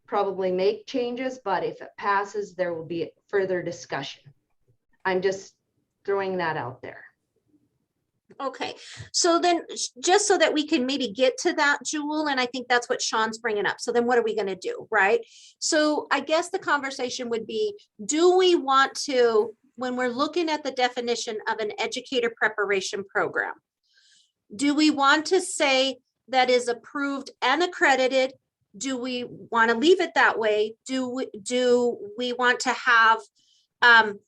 probably make changes, but if it passes, there will be further discussion. I'm just throwing that out there. Okay, so then just so that we can maybe get to that, Jewel, and I think that's what Sean's bringing up. So then what are we going to do, right? So I guess the conversation would be, do we want to, when we're looking at the definition of an educator preparation program, do we want to say that is approved and accredited? Do we want to leave it that way? Do we want to have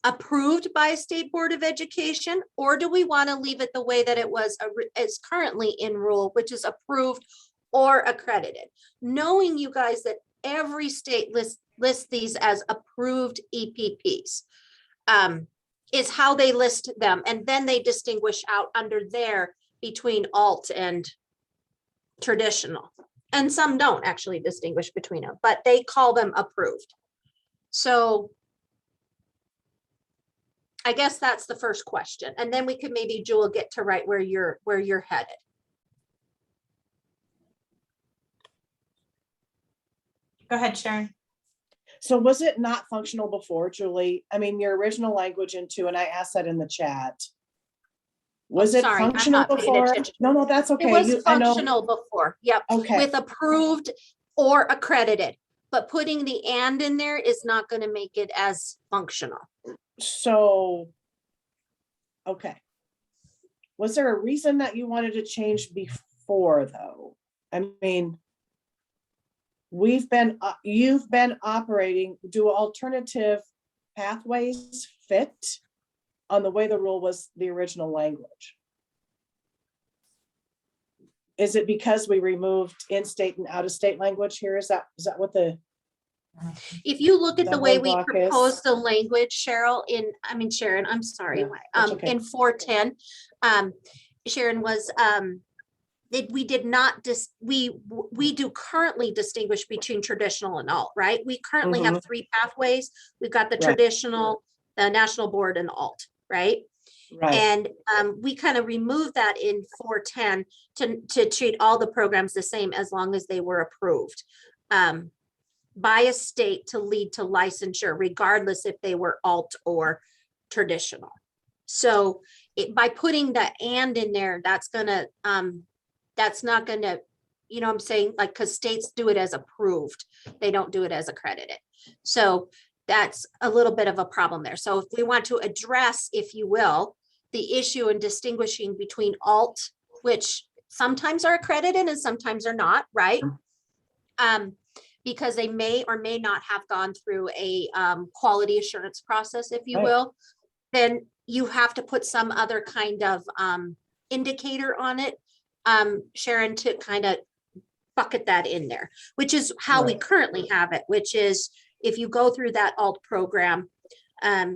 approved by a state board of education, or do we want to leave it the way that it was is currently in rule, which is approved or accredited? Knowing, you guys, that every state lists these as approved EPPs is how they list them, and then they distinguish out under there between alt and traditional. And some don't actually distinguish between them, but they call them approved. So I guess that's the first question. And then we could maybe, Jewel, get to right where you're headed. Go ahead, Sharon. So was it not functional before, Julie? I mean, your original language into, and I asked that in the chat. Was it functional before? No, that's okay. It was functional before. Yep. Okay. With approved or accredited, but putting the and in there is not going to make it as functional. So, okay. Was there a reason that you wanted to change before, though? I mean, you've been operating, do alternative pathways fit on the way the rule was the original language? Is it because we removed in-state and out-of-state language here? Is that what the? If you look at the way we block proposed the language, Sharon, I'm sorry, that's okay. in 410, Sharon was, we did not, we do currently distinguish between traditional and alt, right? We currently have 3 pathways. We've got the traditional, the national board, and the alt, right? Right. And we kind of removed that in 410 to treat all the programs the same as long as they were approved by a state to lead to licensure, regardless if they were alt or traditional. So by putting the and in there, that's gonna, that's not gonna, you know what I'm saying? Like, because states do it as approved, they don't do it as accredited. So that's a little bit of a problem there. So if we want to address, if you will, the issue in distinguishing between alt, which sometimes are accredited and sometimes are not, right? Because they may or may not have gone through a quality assurance process, if you will, then you have to put some other kind of indicator on it, Sharon, to kind of bucket that in there, which is how we currently have it, which is if you go through that alt program,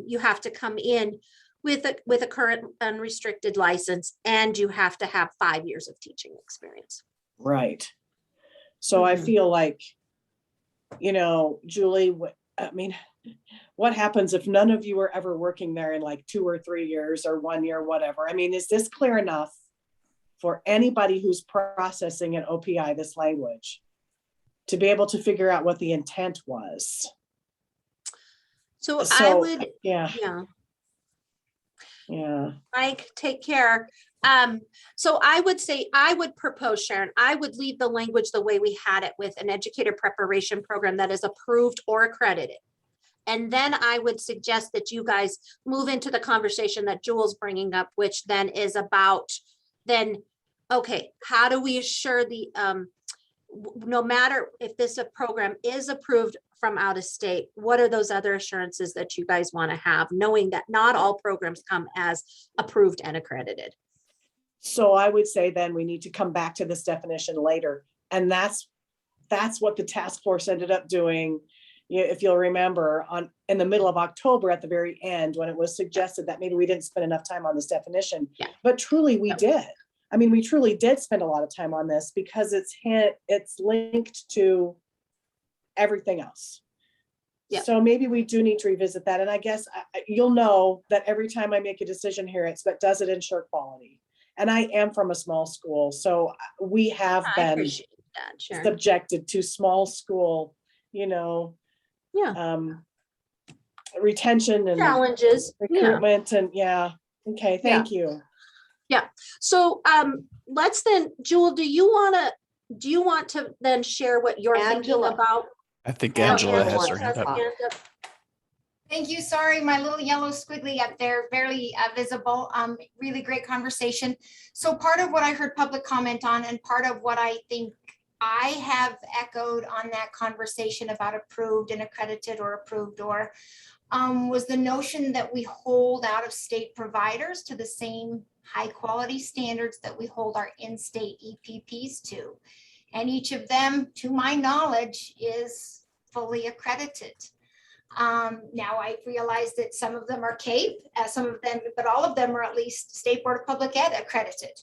you have to come in with a current unrestricted license, and you have to have 5 years of teaching experience. Right. So I feel like you know, Julie, I mean, what happens if none of you are ever working there in like 2 or 3 years or 1 year, whatever? I mean, is this clear enough for anybody who's processing an OPI, this language, to be able to figure out what the intent was? So I would, yeah, Mike, take care. So I would say, I would propose, Sharon, I would leave the language the way we had it with an educator preparation program that is approved or accredited. And then I would suggest that you guys move into the conversation that Jewel's bringing up, which then is about then, okay, how do we assure the, no matter if this program is approved from out of state, what are those other assurances that you guys want to have, knowing that not all programs come as approved and accredited? So I would say then we need to come back to this definition later. And that's what the task force ended up doing. If you'll remember, in the middle of October at the very end, when it was suggested that maybe we didn't spend enough time on this definition, but truly we did. I mean, we truly did spend a lot of time on this because it's linked to everything else. So maybe we do need to revisit that. And I guess you'll know that every time I make a decision here, it's, but does it ensure quality? And I am from a small school, so we have been subjected to small school, you know, retention and challenges, recruitment, and okay, thank you. So let's then, Jewel, do you want to then share what you're thinking about? I think Angela has her hand up. Thank you. Sorry, my little yellow squiggly up there, barely visible. Really great conversation. So part of what I heard public comment on, and part of what I think I have echoed on that conversation about approved and accredited or approved or was the notion that we hold out of state providers to the same high quality standards that we hold our in-state EPPs to. And each of them, to my knowledge, is fully accredited. Now I realize that some of them are CAPE, some of them, but all of them are at least State Board of Public Ed accredited.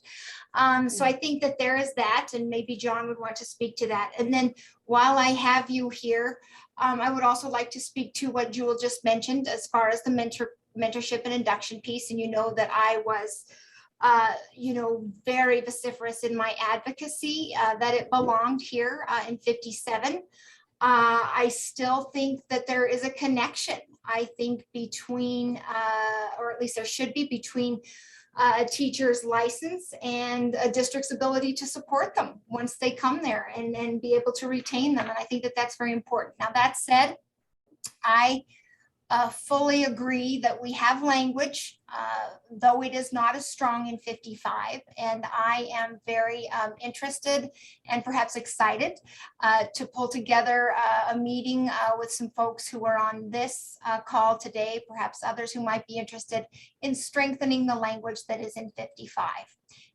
So I think that there is that, and maybe John would want to speak to that. And then while I have you here, I would also like to speak to what Jewel just mentioned as far as the mentorship and induction piece. And you know that I was very vociferous in my advocacy that it belonged here in 57. I still think that there is a connection, I think, between, or at least there should be, between a teacher's license and a district's ability to support them once they come there and be able to retain them. And I think that that's very important. Now, that said, I fully agree that we have language, though it is not as strong in 55. And I am very interested and perhaps excited to pull together a meeting with some folks who are on this call today, perhaps others who might be interested in strengthening the language that is in 55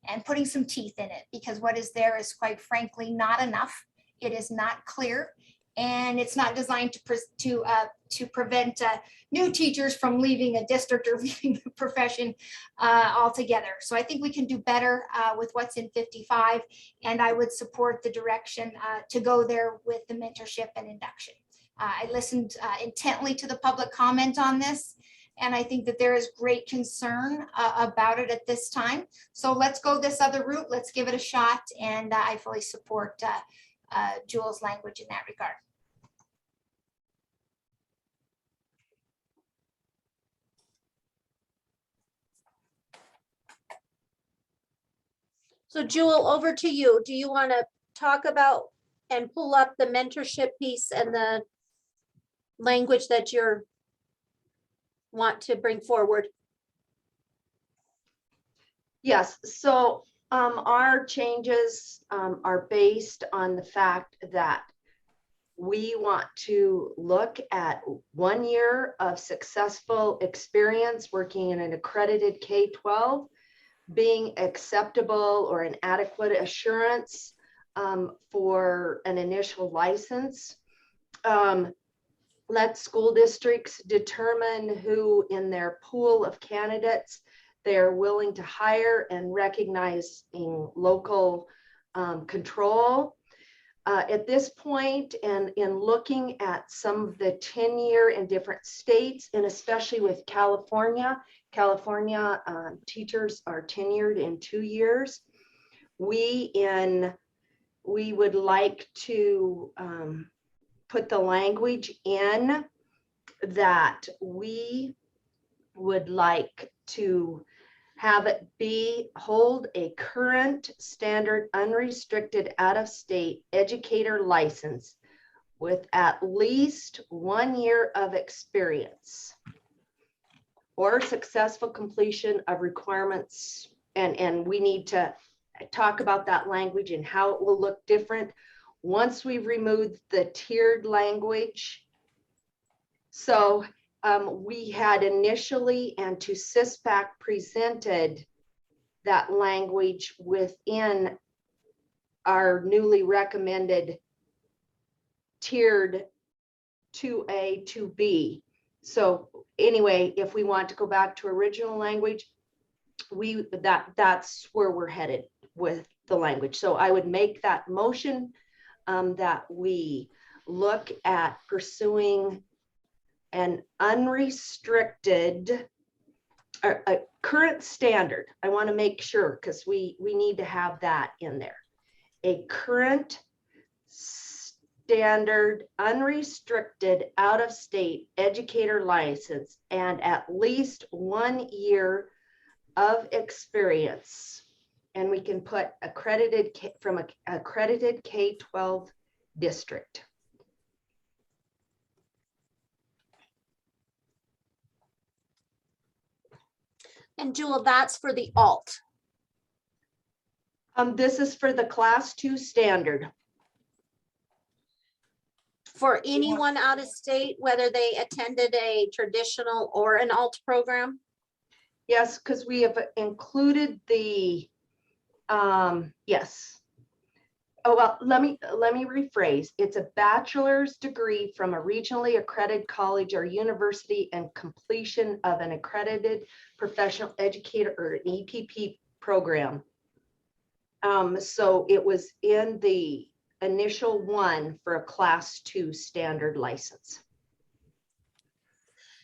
and putting some teeth in it, because what is there is quite frankly not enough. It is not clear. And it's not designed to prevent new teachers from leaving a district or leaving the profession altogether. So I think we can do better with what's in 55, and I would support the direction to go there with the mentorship and induction. I listened intently to the public comment on this, and I think that there is great concern about it at this time. So let's go this other route. Let's give it a shot, and I fully support Jewel's language in that regard. So Jewel, over to you. Do you want to talk about and pull up the mentorship piece and the language that you're want to bring forward? Yes, so our changes are based on the fact that we want to look at 1 year of successful experience working in an accredited K-12 being acceptable or an adequate assurance for an initial license. Let school districts determine who in their pool of candidates they're willing to hire and recognizing local control. At this point, and in looking at some of the tenure in different states, and especially with California, teachers are tenured in 2 years. We would like to put the language in that we would like to have it hold a current standard unrestricted out-of-state educator license with at least 1 year of experience or successful completion of requirements. And we need to talk about that language and how it will look different once we've removed the tiered language. So we had initially, and to CISPAC presented that language within our newly recommended tiered 2A, 2B. So anyway, if we want to go back to original language, that's where we're headed with the language. So I would make that motion that we look at pursuing an unrestricted, a current standard. I want to make sure, because we need to have that in there. A current standard, unrestricted, out-of-state educator license and at least 1 year of experience. And we can put accredited from an accredited K-12 district. And Jewel, that's for the alt. This is for the class 2 standard. For anyone out of state, whether they attended a traditional or an alt program? Yes, because we have included the, yes. Oh, well, let me rephrase. It's a bachelor's degree from a regionally accredited college or university and completion of an accredited professional educator or an EPP program. So it was in the initial one for a class 2 standard license.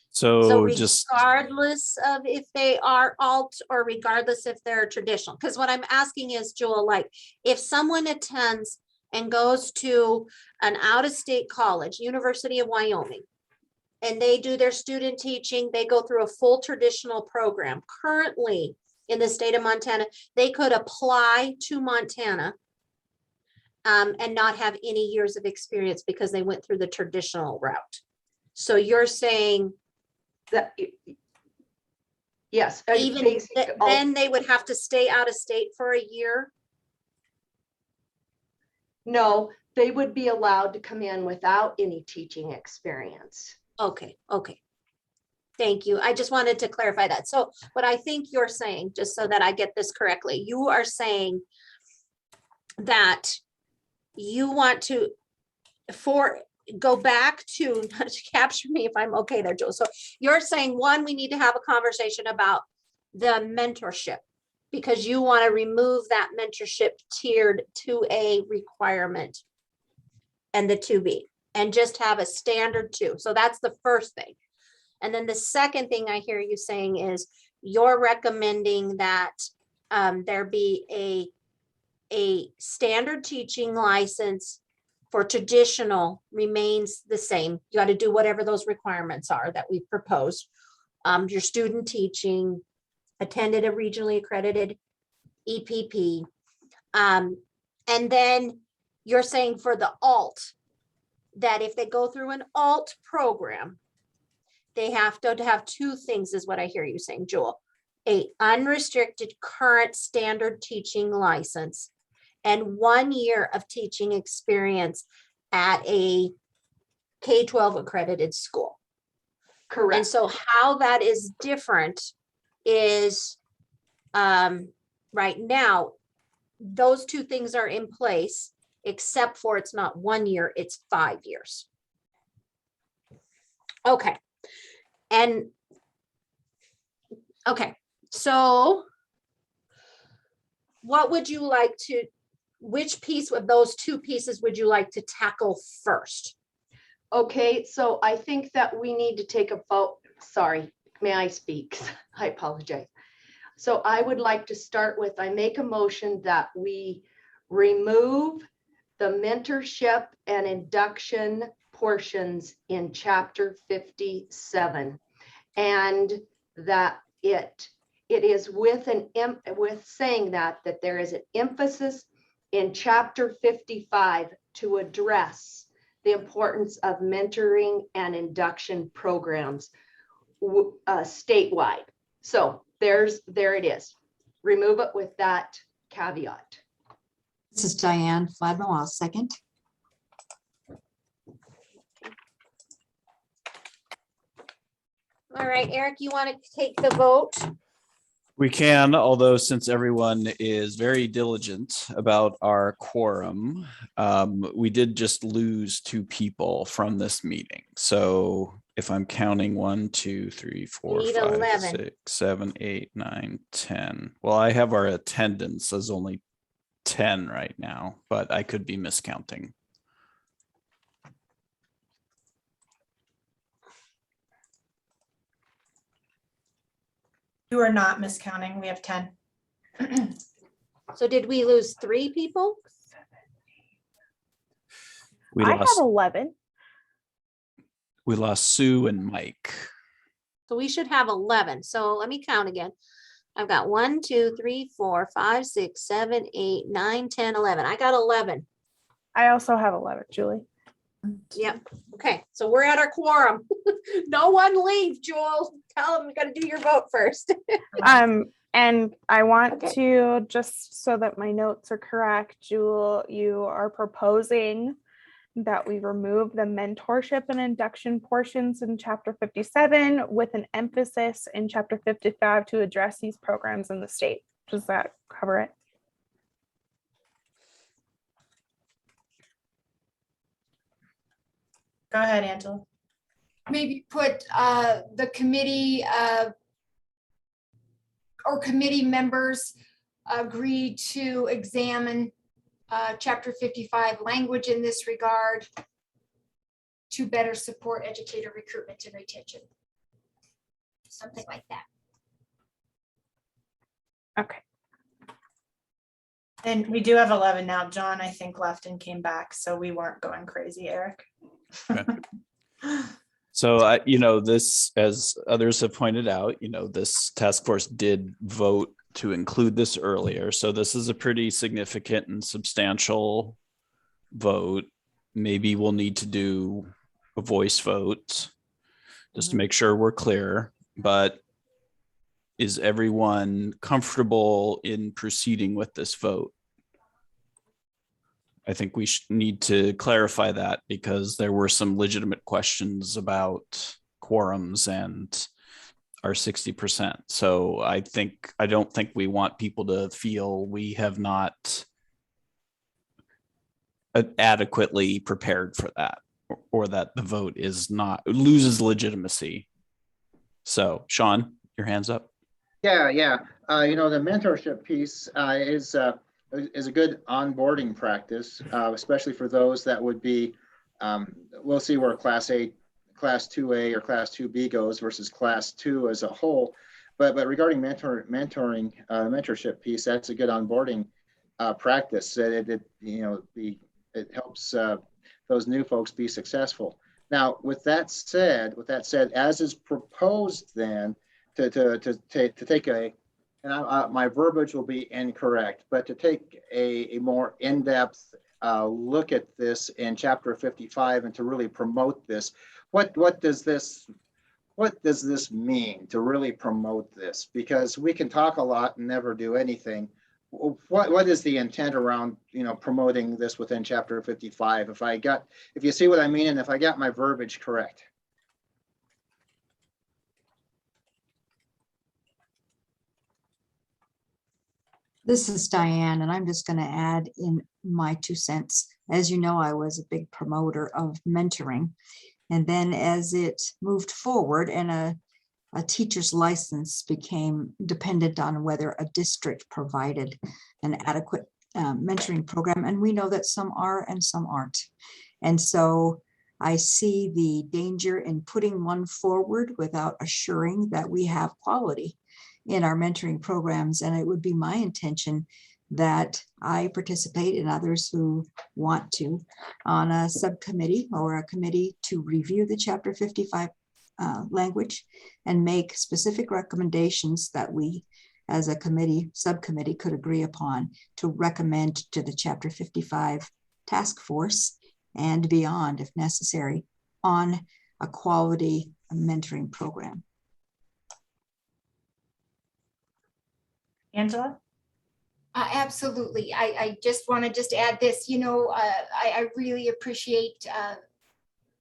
So just regardless of if they are alt or regardless if they're traditional, because what I'm asking is, Jewel, like if someone attends and goes to an out-of-state college, University of Wyoming, and they do their student teaching, they go through a full traditional program. Currently in the state of Montana, they could apply to Montana and not have any years of experience because they went through the traditional route. So you're saying that yes, even then they would have to stay out of state for a year? No, they would be allowed to come in without any teaching experience. Okay, okay. Thank you. I just wanted to clarify that. So what I think you're saying, just so that I get this correctly, you are saying that you want to go back to capture me if I'm okay there, Joe. So you're saying, one, we need to have a conversation about the mentorship because you want to remove that mentorship tiered 2A requirement and the 2B and just have a standard 2. So that's the first thing. And then the second thing I hear you saying is you're recommending that there be a standard teaching license for traditional remains the same. You got to do whatever those requirements are that we've proposed. Your student teaching, attended a regionally accredited EPP. And then you're saying for the alt, that if they go through an alt program, they have to have 2 things is what I hear you saying, Jewel. A unrestricted current standard teaching license and 1 year of teaching experience at a K-12 accredited school. Correct. And so how that is different is right now, those 2 things are in place, except for it's not 1 year, it's 5 years. Okay. And okay, so what would you like to, which piece of those two pieces would you like to tackle first? Okay, so I think that we need to take a vote. Sorry, may I speak? I apologize. So I would like to start with, I make a motion that we remove the mentorship and induction portions in chapter 57. And that it is with saying that there is an emphasis in chapter 55 to address the importance of mentoring and induction programs statewide. So there it is. Remove it with that caveat. This is Diane Fladmo. I'll second. All right, Eric, you want to take the vote? We can, although since everyone is very diligent about our quorum, we did just lose 2 people from this meeting. So if I'm counting 1, 2, 3, 4, need 5, 11. 6, 7, 8, 9, 10. Well, I have our attendance as only 10 right now, but I could be miscounting. You are not miscounting. We have 10. So did we lose 3 people? I have 11. We lost Sue and Mike. So we should have 11. So let me count again. I've got 1, 2, 3, 4, 5, 6, 7, 8, 9, 10, 11. I got 11. I also have 11, Julie. Yep. Okay. So we're at our quorum. No one leave, Jewel. Tell them you got to do your vote first. And I want Okay. to, just so that my notes are correct, Jewel, you are proposing that we remove the mentorship and induction portions in chapter 57 with an emphasis in chapter 55 to address these programs in the state. Does that cover it? Go ahead, Angela. Maybe put the committee or committee members agree to examine chapter 55 language in this regard to better support educator recruitment and retention. Something like that. Okay. And we do have 11 now. John, I think, left and came back, so we weren't going crazy, Eric. So, this, as others have pointed out, this task force did vote to include this earlier. So this is a pretty significant and substantial vote. Maybe we'll need to do a voice vote just to make sure we're clear. But is everyone comfortable in proceeding with this vote? I think we need to clarify that because there were some legitimate questions about quorums and our 60%. So I don't think we want people to feel we have not adequately prepared for that, or that the vote loses legitimacy. So Sean, your hand's up. Yeah. The mentorship piece is a good onboarding practice, especially for those that would be, we'll see where class 2A or class 2B goes versus class 2 as a whole. But regarding mentoring, mentorship piece, that's a good onboarding practice. It helps those new folks be successful. Now, with that said, as is proposed, then to take and my verbiage will be incorrect, but to take a more in-depth look at this in chapter 55 and to really promote this. What does this mean to really promote this? Because we can talk a lot and never do anything. What is the intent around promoting this within chapter 55? If you see what I mean, and if I got my verbiage correct. This is Diane, and I'm just going to add in my 2 cents. As you know, I was a big promoter of mentoring. And then as it moved forward and a teacher's license became dependent on whether a district provided an adequate mentoring program, and we know that some are and some aren't. And so I see the danger in putting one forward without assuring that we have quality in our mentoring programs. And it would be my intention that I participate and others who want to on a subcommittee or a committee to review the Chapter 55 language and make specific recommendations that we as a committee, subcommittee could agree upon to recommend to the Chapter 55 task force and beyond if necessary on a quality mentoring program. Angela? Absolutely. I just want to add this, I really appreciate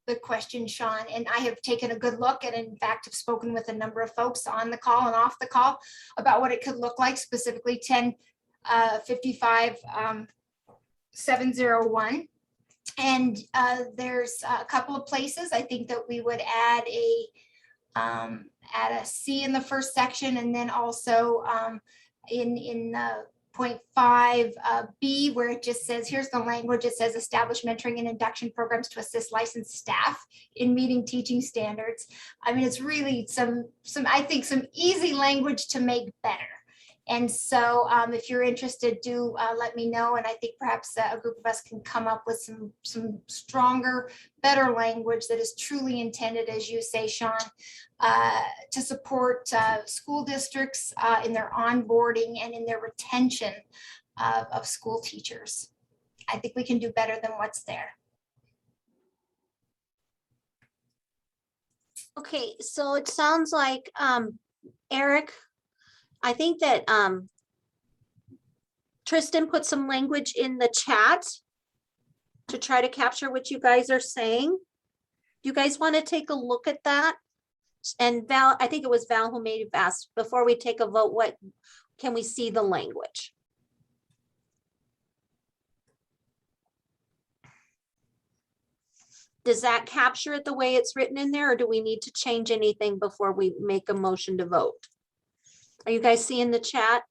the question, Sean, and I have taken a good look and in fact have spoken with a number of folks on the call and off the call about what it could look like, specifically 1055 701. And there's a couple of places I think that we would add a C in the first section, and then also in 0.5 B, where it just says, here's the language. It says establish mentoring and induction programs to assist licensed staff in meeting teaching standards. I mean, it's really I think some easy language to make better. And so if you're interested, do let me know. And I think perhaps a group of us can come up with some stronger, better language that is truly intended, as you say, Sean, to support school districts in their onboarding and in their retention of school teachers. I think we can do better than what's there. Okay, so it sounds like, Eric, I think that Tristan put some language in the chat to try to capture what you guys are saying. You guys want to take a look at that? And Val, I think it was Val who made it ask, before we take a vote, what can we see the language? Does that capture it the way it's written in there, or do we need to change anything before we make a motion to vote? Are you guys seeing the chat?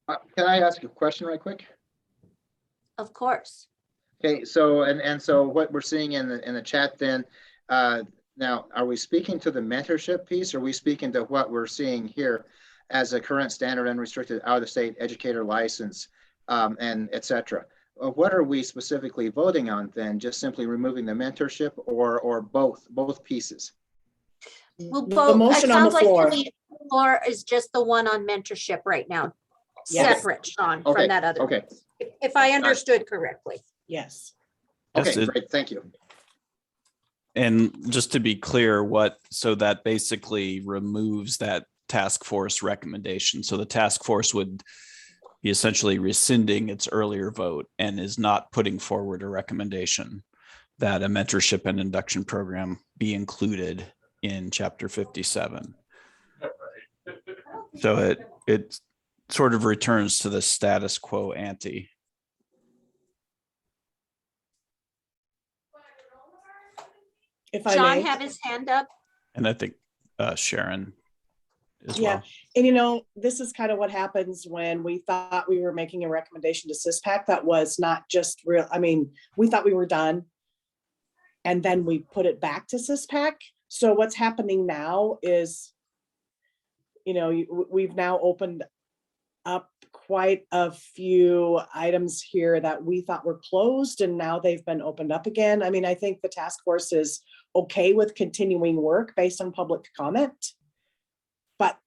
Can I ask a question right quick? Of course. Okay, so and so what we're seeing in the chat then, now are we speaking to the mentorship piece, or are we speaking to what we're seeing here as a current standard unrestricted out-of-state educator license and et cetera? What are we specifically voting on then? Just simply removing the mentorship, or both pieces? Well, The both. motion It on the sounds like floor. to me, floor is just the one on mentorship right now. Yes. Separate, Sean, Okay, from that other. okay. If I understood correctly. Yes. Okay, Yes, great, thank you. And just to be clear, so that basically removes that task force recommendation. So the task force would be essentially rescinding its earlier vote and is not putting forward a recommendation that a mentorship and induction program be included in Chapter 57. So it sort of returns to the status quo ante. If I John may. had his hand up. And I think Sharon as Yeah, well. and this is kind of what happens when we thought we were making a recommendation to CISPAC that was not just real. I mean, we thought we were done, and then we put it back to CISPAC. So what's happening now is, we've now opened up quite a few items here that we thought were closed, and now they've been opened up again. I mean, I think the task force is okay with continuing work based on public comment. But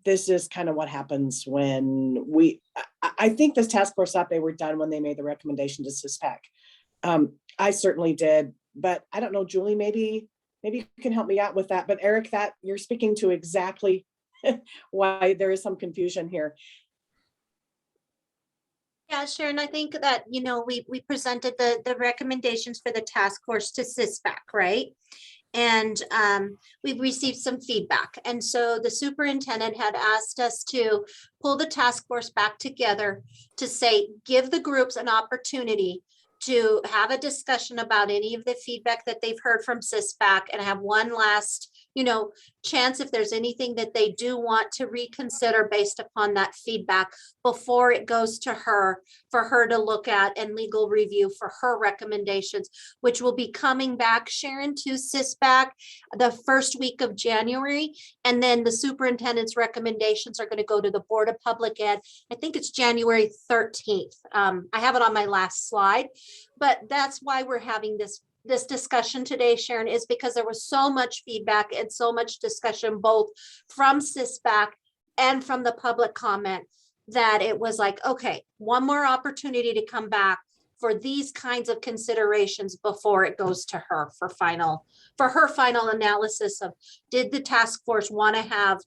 this is kind of what happens when I think this task force thought they were done when they made the recommendation to CISPAC. I certainly did, but I don't know, Julie, maybe you can help me out with that. But Eric, that you're speaking to exactly why there is some confusion here. Yeah, Sharon, I think that, we presented the recommendations for the task force to CISPAC, right? And we've received some feedback. And so the superintendent had asked us to pull the task force back together to say, give the groups an opportunity to have a discussion about any of the feedback that they've heard from CISPAC and have one last, chance if there's anything that they do want to reconsider based upon that feedback before it goes to her, for her to look at and legal review for her recommendations, which will be coming back, Sharon, to SISBAC the first week of January. And then the superintendent's recommendations are going to go to the Board of Public Ed. I think it's January 13th. I have it on my last slide, but that's why we're having this discussion today, Sharon, is because there was so much feedback and so much discussion, both from SISBAC and from the public comment, that it was like, okay, one more opportunity to come back for these kinds of considerations before it goes to her for her final analysis of, did the task force want to have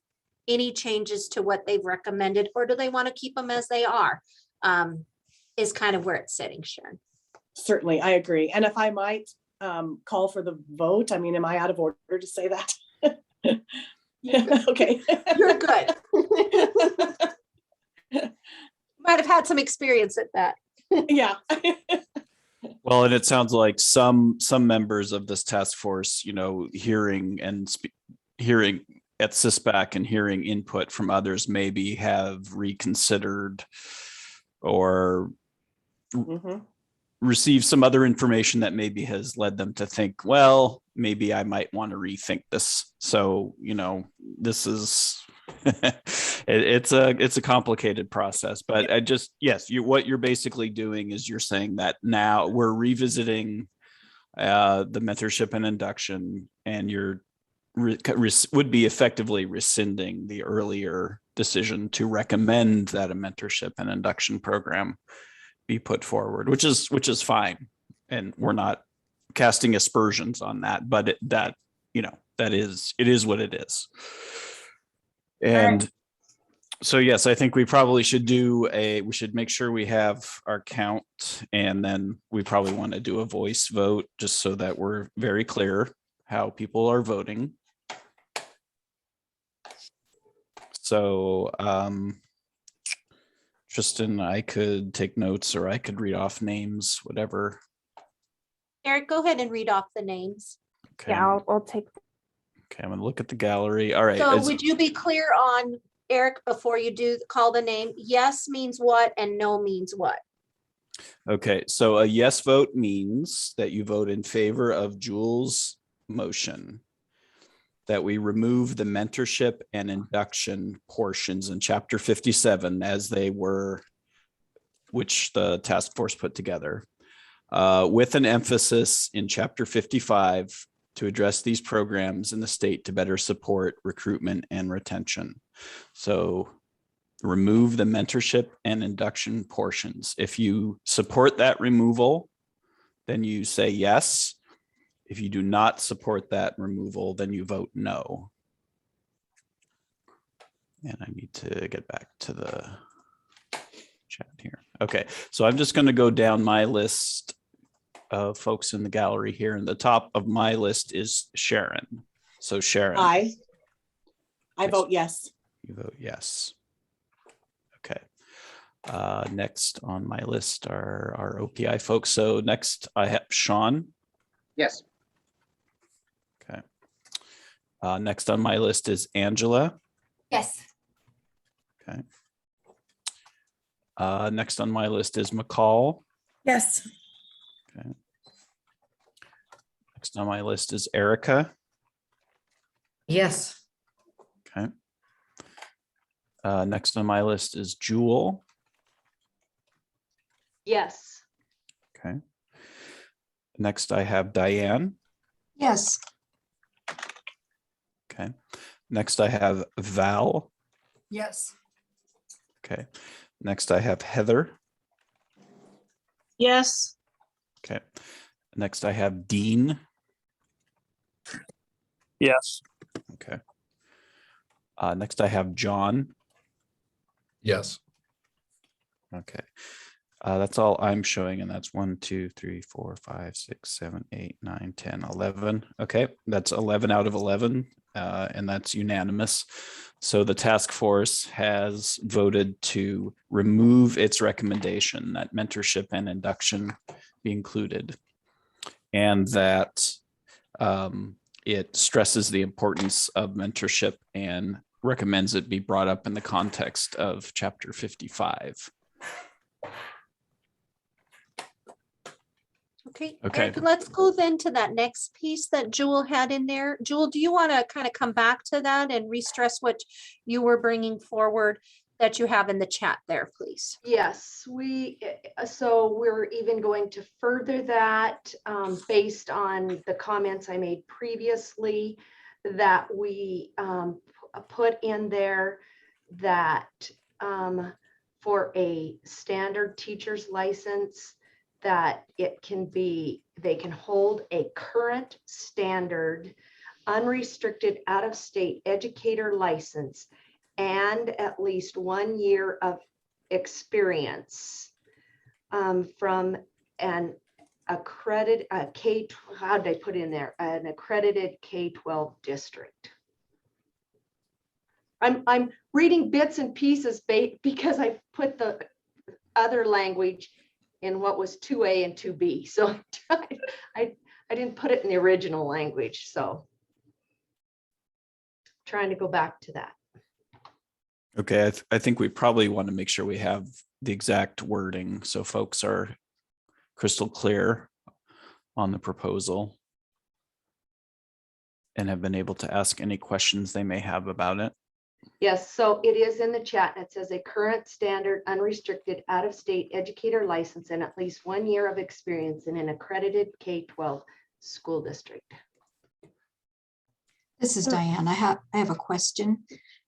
any changes to what they've recommended, or do they want to keep them as they are? Is kind of where it's sitting, Sharon. Certainly, I agree. And if I might call for the vote, I mean, am I out of order to say that? Okay. You're good. Might have had some experience at that. Yeah. Well, and it sounds like some members of this task force, hearing at SISBAC and hearing input from others, maybe have reconsidered or receive some other information that maybe has led them to think, well, maybe I might want to rethink this. So, this is it's a complicated process, but what you're basically doing is you're saying that now we're revisiting the mentorship and induction, and you're would be effectively rescinding the earlier decision to recommend that a mentorship and induction program be put forward, which is fine, and we're not casting aspersions on that, but it is what it is. And so, yes, I think we probably should we should make sure we have our count, and then we probably want to do a voice vote just so that we're very clear how people are voting. So, Tristan, I could take notes, or I could read off names, whatever. Eric, go ahead and read off the names. Okay. Yeah, I'll take. Okay, I'm gonna look at the gallery. All right. So would you be clear on, Eric, before you do call the name? Yes means what and no means what? Okay, so a yes vote means that you vote in favor of Jules' motion, that we remove the mentorship and induction portions in Chapter 57 as they were, which the task force put together, with an emphasis in Chapter 55 to address these programs in the state to better support recruitment and retention. So remove the mentorship and induction portions. If you support that removal, then you say yes. If you do not support that removal, then you vote no. And I need to get back to the chat here. Okay, so I'm just going to go down my list of folks in the gallery here, and the top of my list is Sharon. So Sharon. I vote yes. You vote yes. Okay. Next on my list are our OPI folks. So next I have Sean. Yes. Okay. Next on my list is Angela. Yes. Okay. Next on my list is McCall. Yes. Okay. Next on my list is Erica. Yes. Okay. Next on my list is Jewel. Yes. Okay. Next I have Diane. Yes. Okay. Next I have Val. Yes. Okay. Next I have Heather. Yes. Okay. Next I have Dean. Yes. Okay. Next I have John. Yes. Okay. That's all I'm showing, and that's 1, 2, 3, 4, 5, 6, 7, 8, 9, 10, 11. Okay, that's 11 out of 11, and that's unanimous. So the task force has voted to remove its recommendation that mentorship and induction be included, and that it stresses the importance of mentorship and recommends it be brought up in the context of Chapter 55. Okay, Okay. Eric, let's go then to that next piece that Jewel had in there. Jewel, do you want to kind of come back to that and re-stress what you were bringing forward that you have in the chat there, please? Yes, so we're even going to further that based on the comments I made previously, that we put in there that for a standard teacher's license, that it can be, they can hold a current standard unrestricted out-of-state educator license and at least 1 year of experience from an accredited how did I put in there? An accredited K-12 district. I'm reading bits and pieces because I put the other language in what was 2A and 2B. So I didn't put it in the original language. So trying to go back to that. Okay, I think we probably want to make sure we have the exact wording so folks are crystal clear on the proposal and have been able to ask any questions they may have about it. Yes, so it is in the chat. It says a current standard unrestricted out-of-state educator license and at least 1 year of experience in an accredited K-12 school district. This is Diane. I have a question.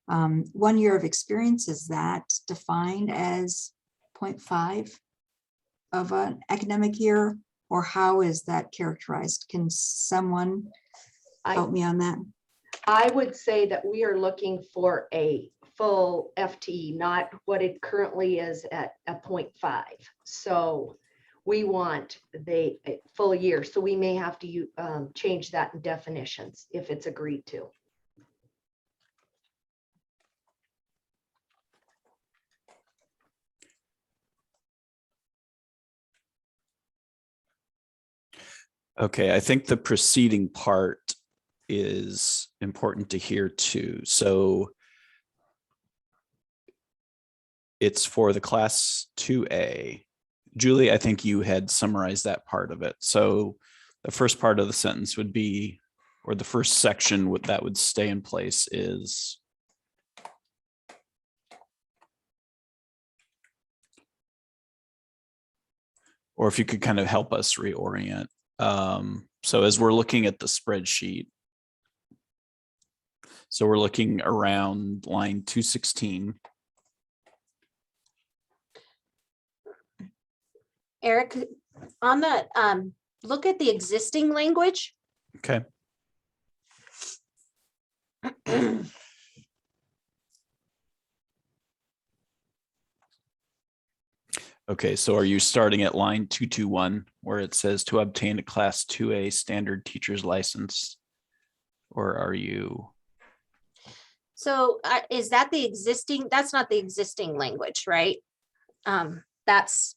1 year of experience, is that defined as 0.5 of an academic year, or how is that characterized? Can someone help me on that? I would say that we are looking for a full FTE, not what it currently is at a 0.5. So we want a full year. So we may have to change that in definitions if it's agreed to. Okay, I think the preceding part is important to hear too. So it's for the class 2A. Julie, I think you had summarized that part of it. So the first part of the sentence would be, or the first section that would stay in place is, or if you could kind of help us reorient. So as we're looking at the spreadsheet, so we're looking around line 216. Eric, on that, look at the existing language. Okay. Okay, so are you starting at line 221 where it says to obtain a class 2A standard teacher's license? Or are you? So is that the existing, that's not the existing language, right? That's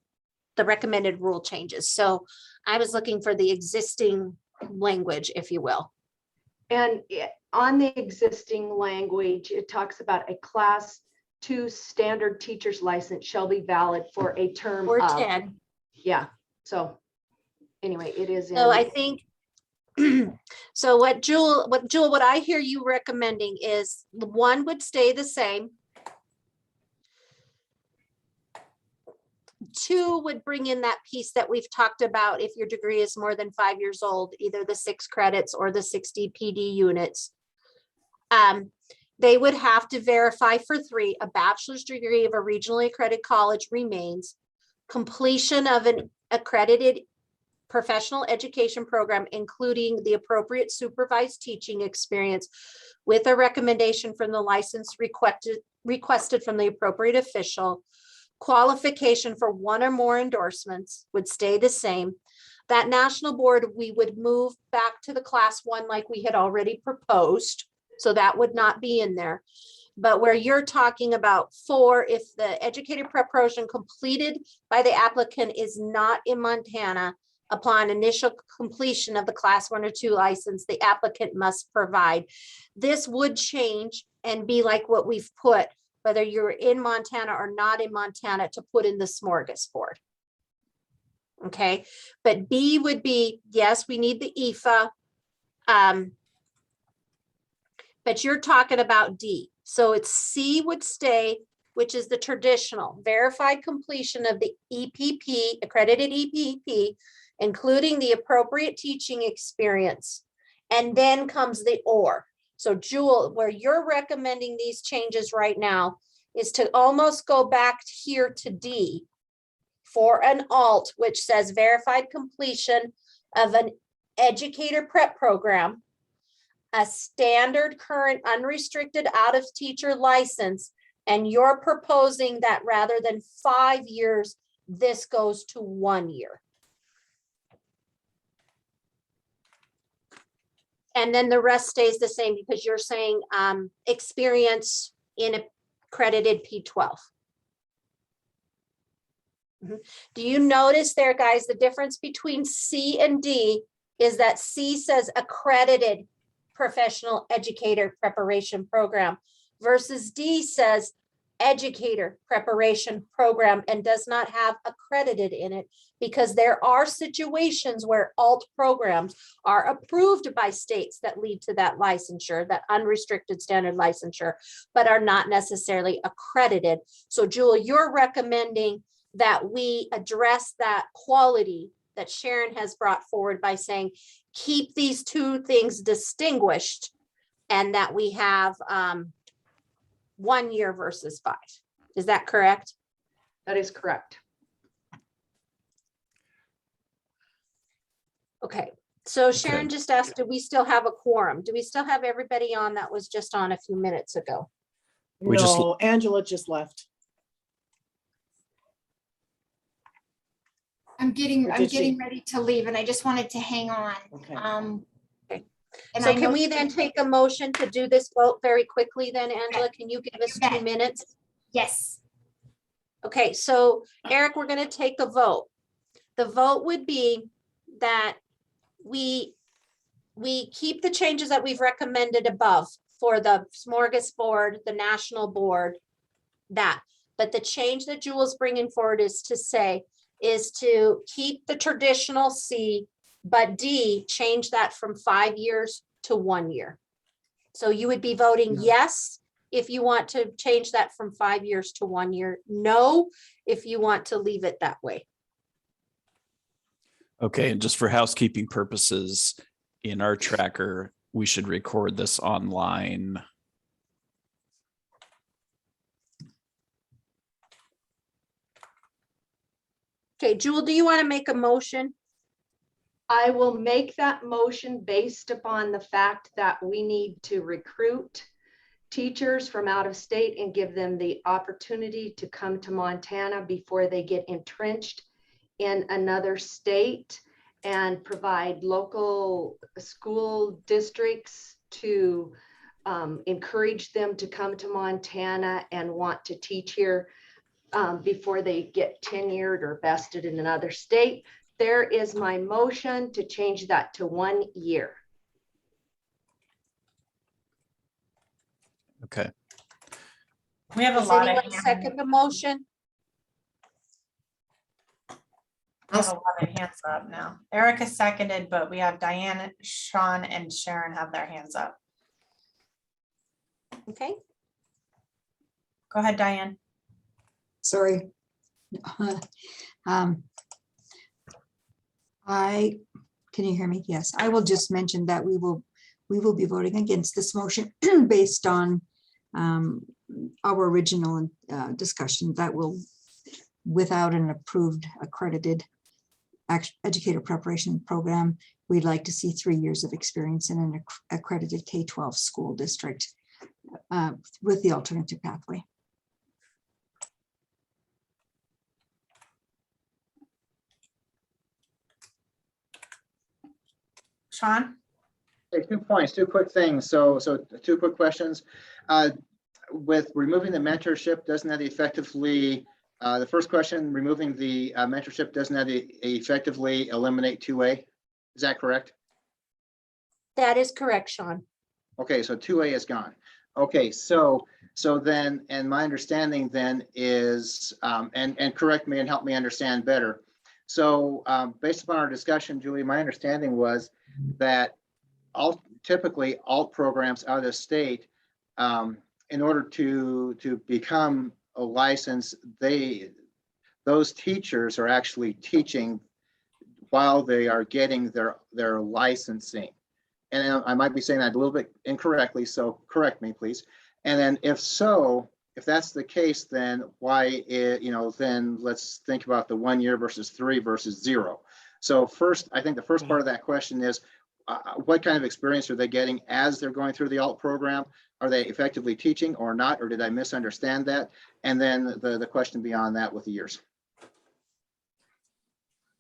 the recommended rule changes. So I was looking for the existing language, if you will. And on the existing language, it talks about a class 2 standard teacher's license shall be valid for a term Or of 10. Yeah. So anyway, it is. So I think, so what I hear you recommending is 1 would stay the same. 2 would bring in that piece that we've talked about. If your degree is more than 5 years old, either the 6 credits or the 60 PD units. They would have to verify for 3, a bachelor's degree of a regionally accredited college remains, completion of an accredited professional education program, including the appropriate supervised teaching experience with a recommendation from the license requested from the appropriate official. Qualification for 1 or more endorsements would stay the same. That national board, we would move back to the class 1 like we had already proposed. So that would not be in there. But where you're talking about 4, if the educator prep program completed by the applicant is not in Montana, Upon initial completion of the class 1 or 2 license, the applicant must provide. This would change and be like what we've put, whether you're in Montana or not in Montana, to put in the smorgasbord. Okay, but B would be, yes, we need the EFA. But you're talking about D. So it's C would stay, which is the traditional verified completion of the EPP, accredited EPP, including the appropriate teaching experience. And then comes the or. So Jewel, where you're recommending these changes right now is to almost go back here to D for an alt, which says verified completion of an educator prep program, a standard current unrestricted out of teacher license, and you're proposing that rather than 5 years, this goes to 1 year. And then the rest stays the same because you're saying experience in accredited P12. Do you notice there, guys, the difference between C and D is that C says accredited professional educator preparation program versus D says educator preparation program and does not have accredited in it, because there are situations where alt programs are approved by states that lead to that licensure, that unrestricted standard licensure, but are not necessarily accredited. So Jewel, you're recommending that we address that quality that Sharon has brought forward by saying, keep these two things distinguished and that we have 1 year versus 5. Is that correct? That is correct. Okay, so Sharon Okay. just asked, do we still have a quorum? Do we still have everybody on that was just on a few minutes ago? We just- No, Angela just left. I'm getting Or did she? ready to leave and I just wanted to hang on. Okay. Okay. And So I can know- we then take a motion to do this vote very quickly then, Angela? Can you give us You bet. 2 minutes? Yes. Okay, so Eric, we're going to take a vote. The vote would be that we keep the changes that we've recommended above for the smorgasbord, the national board, that. But the change that Jewel's bringing forward is to keep the traditional C, but D, change that from 5 years to 1 year. So you would be voting yes if you want to change that from 5 years to 1 year, no if you want to leave it that way. Okay, and just for housekeeping purposes, in our tracker, we should record this online. Okay, Jewel, do you want to make a motion? I will make that motion based upon the fact that we need to recruit teachers from out of state and give them the opportunity to come to Montana before they get entrenched in another state, and provide local school districts to encourage them to come to Montana and want to teach here before they get tenured or vested in another state. There is my motion to change that to 1 year. Okay. We have a Does lot of anyone second the motion? We have a lot of hands up now. Erica seconded, but we have Diane, Sean, and Sharon have their hands up. Okay, Go ahead, Diane. Sorry. Can you hear me? Yes, I will just mention that we will be voting against this motion based on our original discussion that will, without an approved accredited educator preparation program, we'd like to see 3 years of experience in an accredited K-12 school district with the alternative pathway. Sean? Okay, 2 points, 2 quick things. So 2 quick questions. With removing the mentorship, doesn't that effectively The first question, removing the mentorship, doesn't that effectively eliminate 2A? Is that correct? That is correct, Sean. Okay, so 2A is gone. Okay, so then, and my understanding then is, and correct me and help me understand better. So based upon our discussion, Julie, my understanding was that typically alt programs out of the state, in order to become a license, those teachers are actually teaching while they are getting their licensing. And I might be saying that a little bit incorrectly, so correct me, please. And then if that's the case, then why, then let's think about the 1 year versus 3 versus 0. So first, I think the first part of that question is, what kind of experience are they getting as they're going through the alt program? Are they effectively teaching or not, or did I misunderstand that? And then the question beyond that with the years.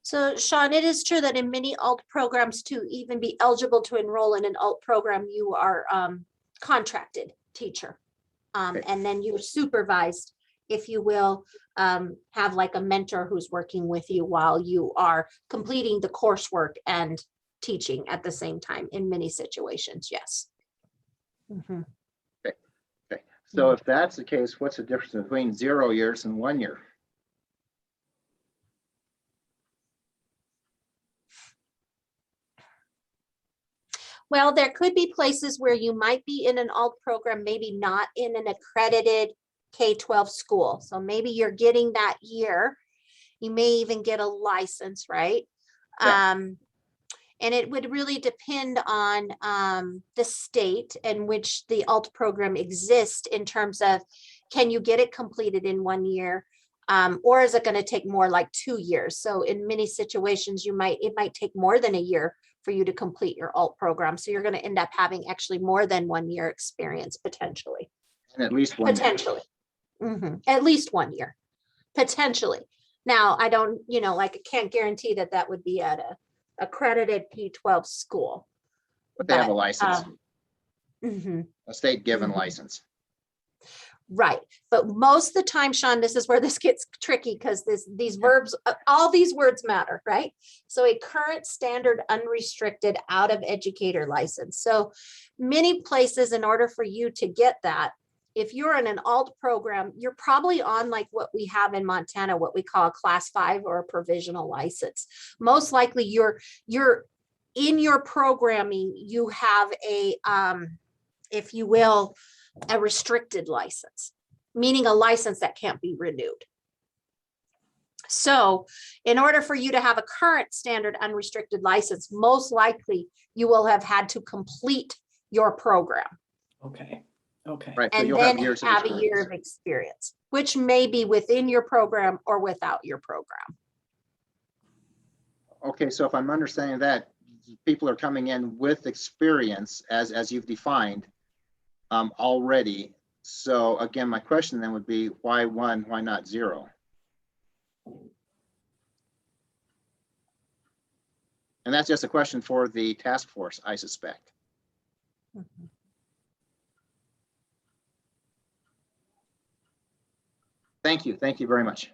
So Sean, it is true that in many alt programs, to even be eligible to enroll in an alt program, you are contracted teacher. And then you're supervised, if you will, have like a mentor who's working with you while you are completing the coursework and teaching at the same time in many situations, yes. Mhm. Okay. So if that's the case, what's the difference between 0 years and 1 year? Well, there could be places where you might be in an alt program, maybe not in an accredited K-12 school. So maybe you're getting that year. You may even get a license, right? Yeah. And it would really depend on the state in which the alt program exists in terms of, can you get it completed in 1 year? Or is it going to take more like 2 years? So in many situations, it might take more than a year for you to complete your alt program. So you're going to end up having actually more than 1 year experience potentially. And at least 1 year. Potentially. At least 1 year, potentially. Now, I don't, I can't guarantee that would be at a accredited K-12 school. But they have a license, a state given license. Right. But most of the time, Sean, this is where this gets tricky because these verbs, all these words matter, right? So a current standard unrestricted out of educator license. So many places, in order for you to get that, if you're in an alt program, you're probably on like what we have in Montana, what we call a class 5 or a provisional license. Most likely you're in your programming, you have a, if you will, a restricted license, meaning a license that can't be renewed. So in order for you to have a current standard unrestricted license, most likely you will have had to complete your program. Okay. Okay. Right. So And you'll then have have a year of experience, which may be within your program or without your program. Okay, so if I'm understanding that, people are coming in with experience as you've defined already. So again, my question then would be, why 1, why not 0? And that's just a question for the task force, I suspect. Thank you. Thank you very much.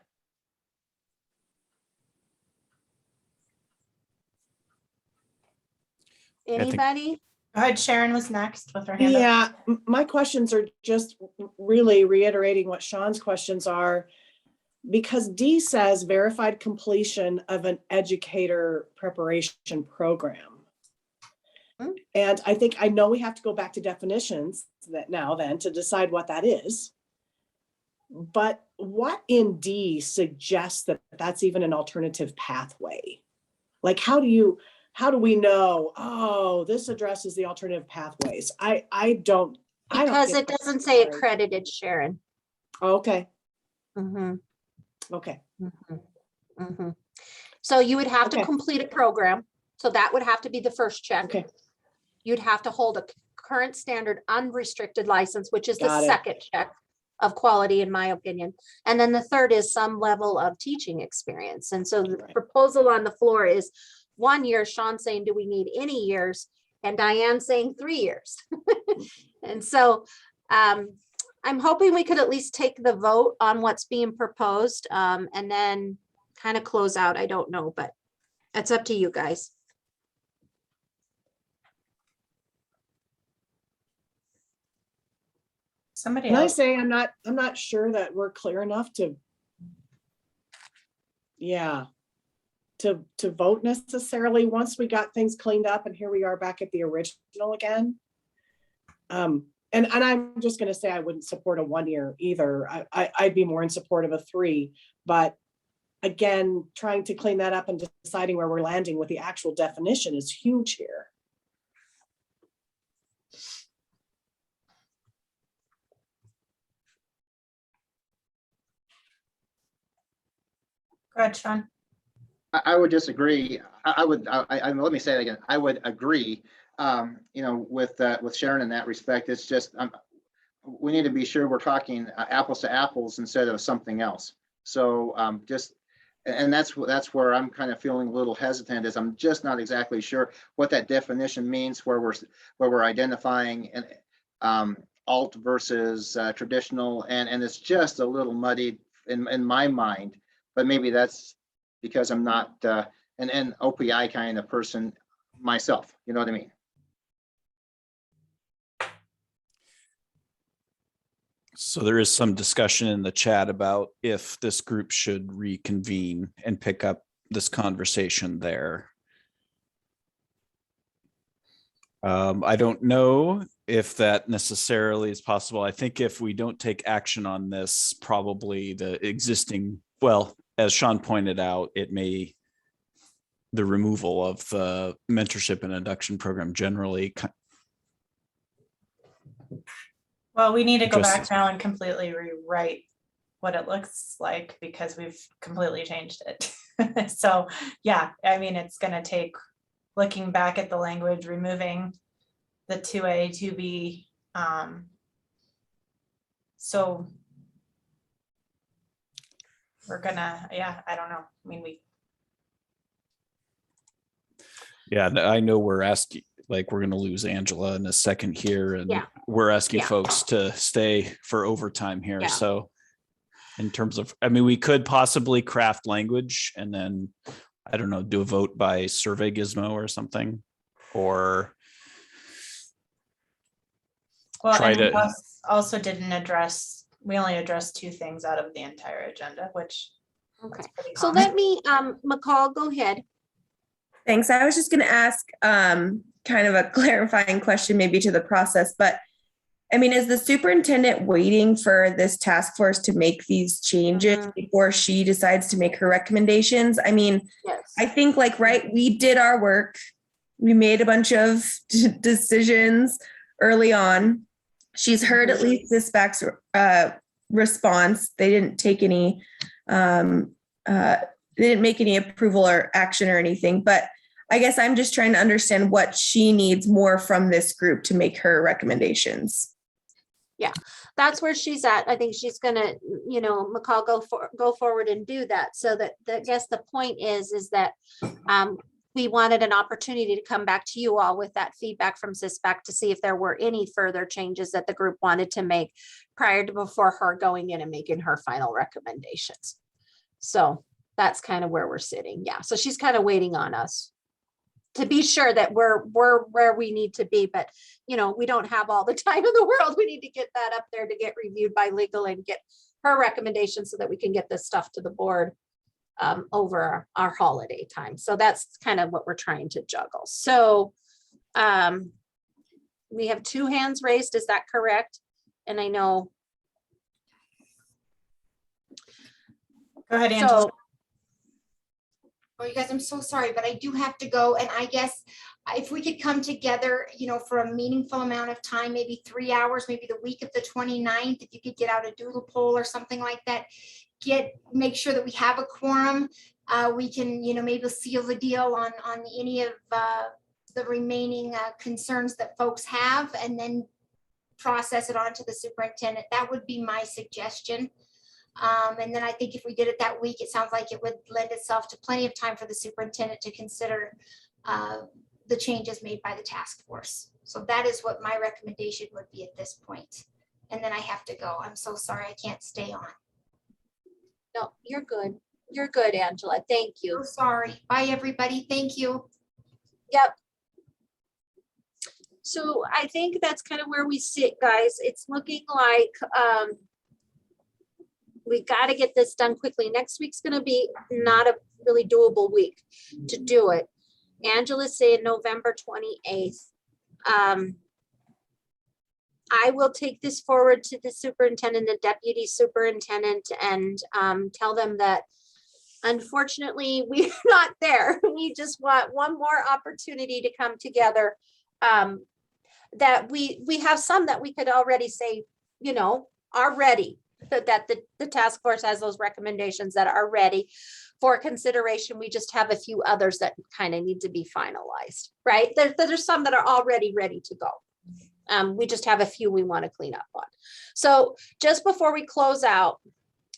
Anybody? Go ahead, Sharon was next with her hand up. Yeah, my questions are just really reiterating what Sean's questions are, because D says verified completion of an educator preparation program. And I know we have to go back to definitions then to decide what that is. But what in D suggests that that's even an alternative pathway? Like, how do we know, oh, this addresses the alternative pathways? Because it doesn't say accredited, Sharon. Okay. Okay. So you would have to complete a program. So that would have to be the first check. Okay. You'd have to hold a current standard unrestricted license, which is the Got it. second check of quality, in my opinion. And then the third is some level of teaching experience. And so the proposal on the floor is 1 year. Sean saying, do we need any years? And Diane saying 3 years. And so I'm hoping we could at least take the vote on what's being proposed, and then kind of close out. I don't know, but it's up to you guys. Somebody Can I else. say I'm not sure that we're clear enough to, yeah, to vote necessarily once we got things cleaned up and here we are back at the original again. And I'm just gonna say I wouldn't support a 1 year either. I'd be more in support of a 3, but again, trying to clean that up and deciding where we're landing with the actual definition is huge here. Go ahead, Sean. I would disagree. Let me say it again. I would agree, with Sharon in that respect. It's just, we need to be sure we're talking apples to apples instead of something else. So and that's where I'm kind of feeling a little hesitant, is I'm just not exactly sure what that definition means, where we're identifying an alt versus traditional, and it's just a little muddy in my mind. But maybe that's because I'm not an OPI kind of person myself. You know what I mean? So there is some discussion in the chat about if this group should reconvene and pick up this conversation there. I don't know if that necessarily is possible. I think if we don't take action on this, probably the existing, well, as Sean pointed out, the removal of the mentorship and induction program generally. Well, we need to go Just- back now and completely rewrite what it looks like because we've completely changed it. So yeah, I mean, it's going to take looking back at the language, removing the 2A, 2B. So we're gonna, yeah, I don't know. I mean, Yeah, I know we're asking, like, we're going to lose Angela in a second here, and Yeah. we're asking Yeah. folks to stay for overtime here. Yeah. So in terms of, I mean, we could possibly craft language and then, I don't know, do a vote by survey gizmo or something, or well, try and we to, also didn't address, we only addressed 2 things out of the entire agenda, which Okay. is pretty So common. let me, McCall, go ahead. Thanks. I was just going to ask kind of a clarifying question maybe to the process, but I mean, is the superintendent waiting for this task force to make these changes before she decides to make her recommendations? I mean, Yes. I think right, we did our work. We made a bunch of decisions early on. She's heard at least this back's response. They didn't take any, they didn't make any approval or action or anything, but I guess I'm just trying to understand what she needs more from this group to make her recommendations. Yeah, that's where she's at. I think she's gonna, McCall, go forward and do that. So that, I guess the point is that we wanted an opportunity to come back to you all with that feedback from CISPAC to see if there were any further changes that the group wanted to make prior to before her going in and making her final recommendations. So that's kind of where we're sitting. Yeah. So she's kind of waiting on us to be sure that we're where we need to be. But, we don't have all the time in the world. We need to get that up there to get reviewed by legal and get her recommendations so that we can get this stuff to the board over our holiday time. So that's kind of what we're trying to juggle. So we have 2 hands raised. Is that correct? And I know. Go ahead, Angela. Oh, you guys, I'm so sorry, but I do have to go. And I guess if we could come together, for a meaningful amount of time, maybe 3 hours, maybe the week of the 29th, if you could get out a doodle poll or something like that, make sure that we have a quorum. We can, maybe seal the deal on any of the remaining concerns that folks have, and then process it on to the superintendent. That would be my suggestion. And then I think if we did it that week, it sounds like it would lend itself to plenty of time for the superintendent to consider the changes made by the task force. So that is what my recommendation would be at this point. and then I have to go. I'm so sorry, I can't stay on. No, you're good. You're good, Angela. Thank you. So sorry. Bye, everybody. Thank you. Yep. So I think that's kind of where we sit, guys. It's looking like we got to get this done quickly. Next week's going to be not a really doable week to do it. Angela's saying November 28th. I will take this forward to the superintendent, the deputy superintendent, and tell them that unfortunately we're not there. We just want one more opportunity to come together. That we have some that we could already say, you know, are ready, that the task force has those recommendations that are ready for consideration. We just have a few others that kind of need to be finalized, right? There's some that are already ready to go. We just have a few we want to clean up on. So just before we close out,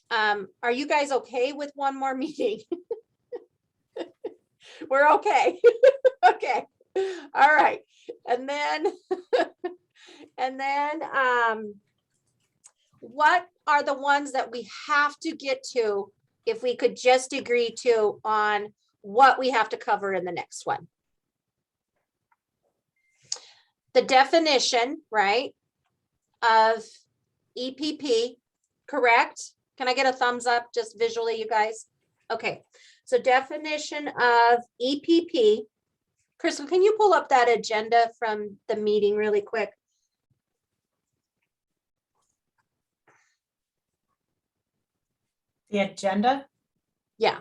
are you guys okay with one more meeting? We're okay. Okay. All right. And then, what are the ones that we have to get to if we could just agree to on what we have to cover in the next one? The definition, right, of EPP, correct? Can I get a thumbs up just visually, you guys? Okay, so definition of EPP. Crystal, can you pull up that agenda from the meeting really quick? The agenda? Yeah.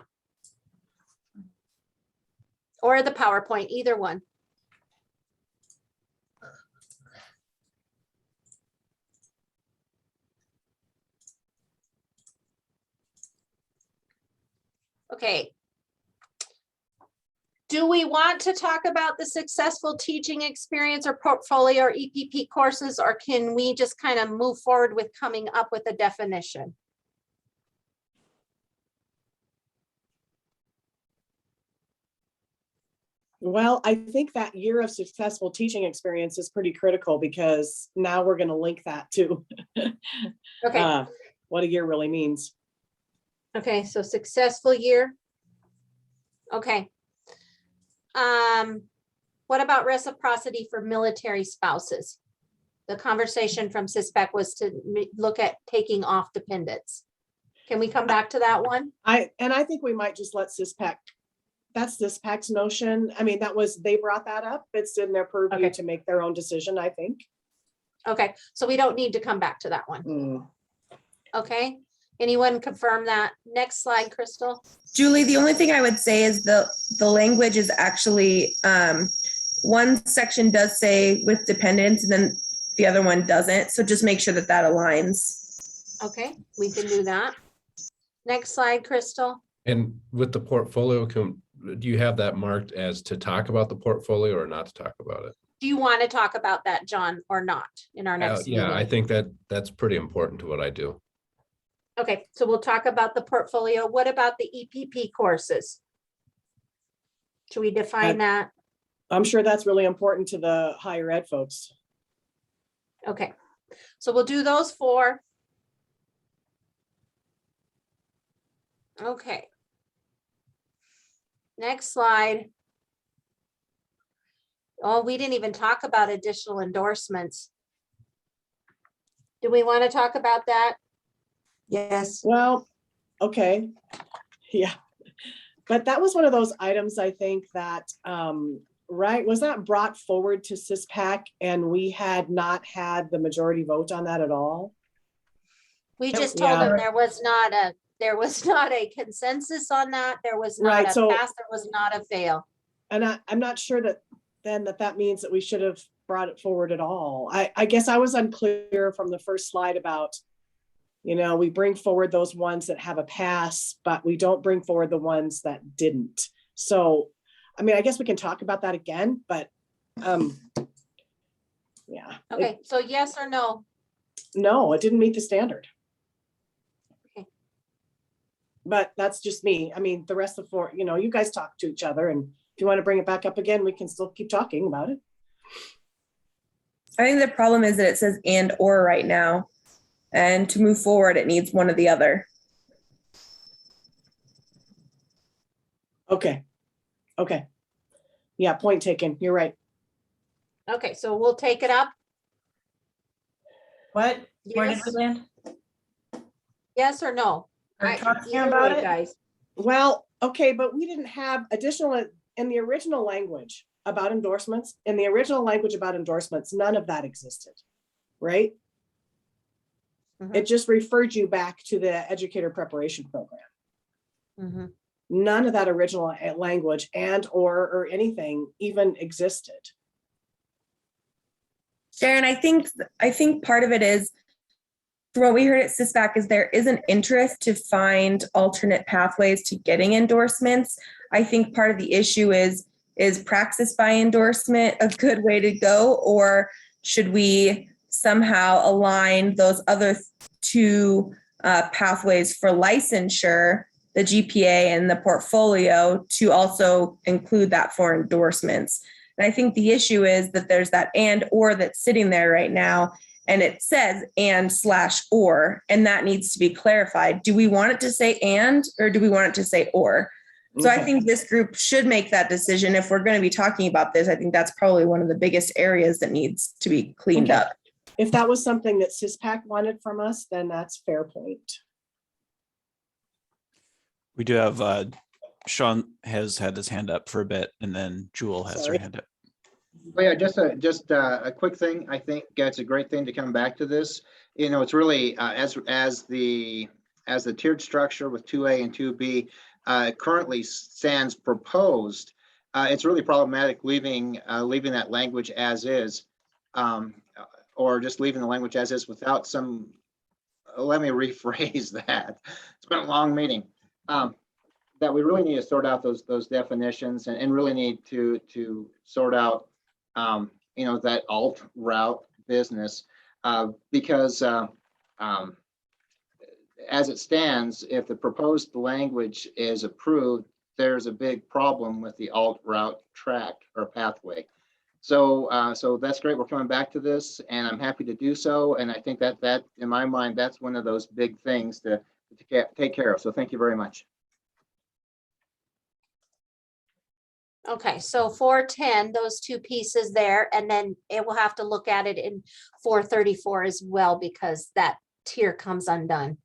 Or the PowerPoint, either one. Okay. Do we want to talk about the successful teaching experience or portfolio or EPP courses, or can we just kind of move forward with coming up with a definition? Well, I think that year of successful teaching experience is pretty critical because now we're going to link that to Okay. What a year really means. Okay, so successful year. Okay. What about reciprocity for military spouses? The conversation from CISPAC was to look at taking off dependents. Can we come back to that one? I think we might just let CISPAC, that's CISPAC's notion. I mean, they brought that up. It's in their purview to make their own decision, I think. Okay, so we don't need to come back to that one. Okay, anyone confirm that? Next slide, Crystal. Julie, the only thing I would say is the language is actually, one section does say with dependents and then the other one doesn't. So just make sure that that aligns. Okay, we can do that. Next slide, Crystal. And with the portfolio, do you have that marked as to talk about the portfolio or not to talk about it? Do you want to talk about that, John, or not in our next meeting? Yeah, I think that's pretty important to what I do. Okay, so we'll talk about the portfolio. What about the EPP courses? Should we define that? I'm sure that's really important to the higher ed folks. Okay, so we'll do those four. Okay. Next slide. Oh, we didn't even talk about additional endorsements. Do we want to talk about that? Yes. Well, okay. Yeah. But that was one of those items, I think that, right, was that brought forward to CISPAC and we had not had the majority vote on that at all? We just told them there was not a consensus on that. There was not a pass, there was not a fail. And I'm not sure that then that means that we should have brought it forward at all. I guess I was unclear from the first slide about, you know, we bring forward those ones that have a pass, but we don't bring forward the ones that didn't. So, I mean, I guess we can talk about that again, but yeah. Okay, so yes or no? No, it didn't meet the standard. Okay. But that's just me. I mean, the rest of the four, you know, you guys talk to each other, and if you want to bring it back up again, we can still keep talking about it. I think the problem is that it says and or right now. And to move forward, it needs one or the other. Okay. Okay. Yeah, point taken. You're right. Okay, so we'll take it up. Where did we Yes, land? yes or no? Are talking Either about way, it? guys. Well, okay, but we didn't have additional in the original language about endorsements. In the original language about endorsements, none of that existed, right? Mhm. It just referred you back to the educator preparation program. Mhm. None of that original language and or anything even existed. Sharon, I think part of it is, from what we heard at CISPAC, is there is an interest to find alternate pathways to getting endorsements. I think part of the issue is praxis by endorsement a good way to go, or should we somehow align those other two pathways for licensure, the GPA and the portfolio, to also include that for endorsements? And I think the issue is that there's that and or that's sitting there right now, and it says and/or, and that needs to be clarified. Do we want it to say and, or do we want it to say or? So I think this group should make that decision. If we're going to be talking about this, I think that's probably one of the biggest areas that needs to be cleaned up. If that was something that CISPAC wanted from us, then that's fair point. We do have Sean has had his hand up for a bit, and then Jewel has her hand up. Oh yeah, just a quick thing. I think it's a great thing to come back to this. You know, it's really as the tiered structure with 2A and 2B currently stands proposed. It's really problematic leaving that language as is, or just leaving the language as is without some. Let me rephrase that. It's been a long meeting. That we really need to sort out those definitions and really need to sort out, you know, that alt route business, because as it stands, if the proposed language is approved, there's a big problem with the alt route track or pathway. So that's great. We're coming back to this, and I'm happy to do so. And I think that in my mind, that's one of those big things to take care of. So thank you very much. Okay, so 410, those two pieces there, and then it will have to look at it in 434 as well, because that tier comes undone.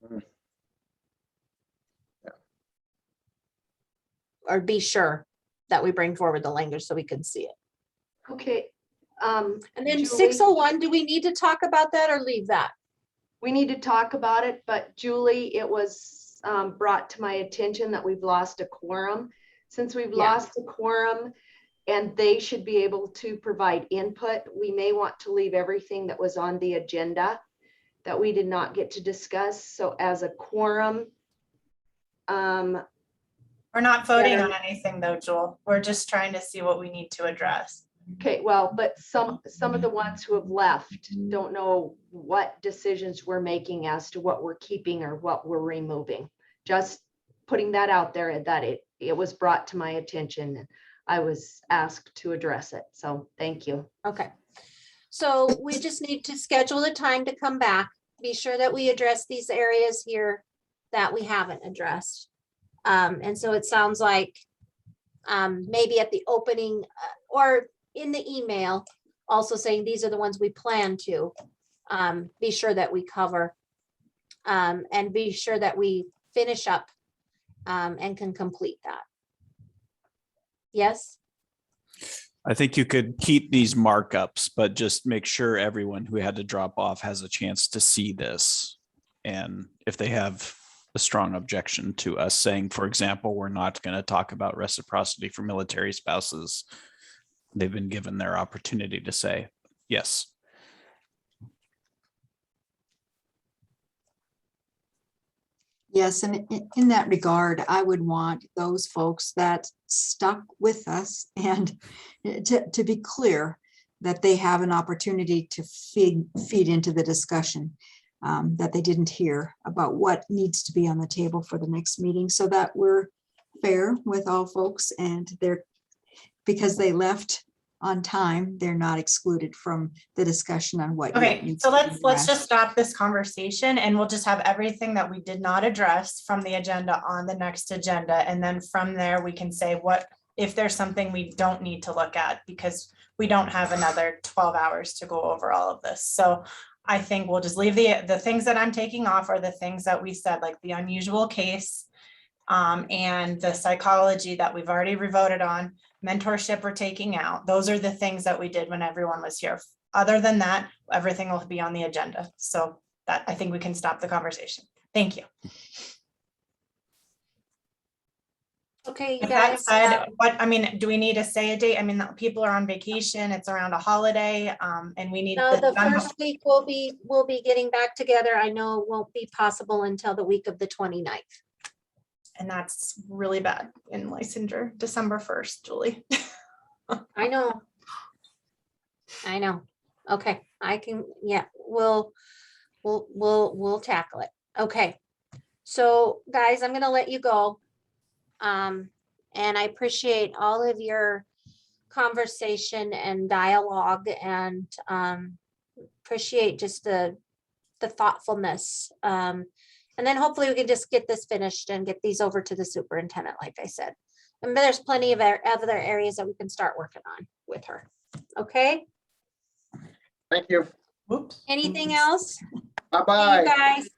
Mhm. Or be sure that we bring forward the language so we can see it. Okay. And then Julie? 601, do we need to talk about that or leave that? We need to talk about it, but Julie, it was brought to my attention that we've lost a quorum. Since we've lost a quorum and they should be able to provide input, we may want to leave everything that was on the agenda that we did not get to discuss. So as a quorum, We're not voting on anything though, Jewel. We're just trying to see what we need to address. okay, well, but some of the ones who have left don't know what decisions we're making as to what we're keeping or what we're removing. Just putting that out there, that it was brought to my attention and I was asked to address it. So thank you. Okay. So we just need to schedule a time to come back. Be sure that we address these areas here that we haven't addressed. And so it sounds like maybe at the opening or in the email, also saying these are the ones we plan to be sure that we cover and be sure that we finish up and can complete that. Yes? I think you could keep these markups, but just make sure everyone who had to drop off has a chance to see this. And if they have a strong objection to us saying, for example, we're not going to talk about reciprocity for military spouses, they've been given their opportunity to say yes. Yes, and in that regard, I would want those folks that stuck with us and to be clear that they have an opportunity to feed into the discussion that they didn't hear about what needs to be on the table for the next meeting, so that we're fair with all folks, and they're, because they left on time, they're not excluded from the discussion on what. yet Okay, needs so to be let's just addressed. stop this conversation and we'll just have everything that we did not address from the agenda on the next agenda. And then from there, we can say what, if there's something we don't need to look at, because we don't have another 12 hours to go over all of this. So I think we'll just leave the things that I'm taking off are the things that we said, like the unusual case, and the psychology that we've already revoted on. Mentorship we're taking out. Those are the things that we did when everyone was here. Other than that, everything will be on the agenda. So that, I think we can stop the conversation. Thank you. Okay, you With that guys. said, what, I mean, do we need to say a date? I mean, people are on vacation, it's around a holiday, and we need. No, this the done first week we'll be getting back together. I know it won't be possible until the week of the 29th. And that's really bad in licensure, December 1st, Julie. I know. Okay, I can, yeah, we'll tackle it. Okay. So guys, I'm gonna let you go. And I appreciate all of your conversation and dialogue and appreciate just the thoughtfulness. And then hopefully we can just get this finished and get these over to the superintendent, like I said. And there's plenty of other areas that we can start working on with her. Okay, Thank you. Oops. anything else? Bye-bye. You guys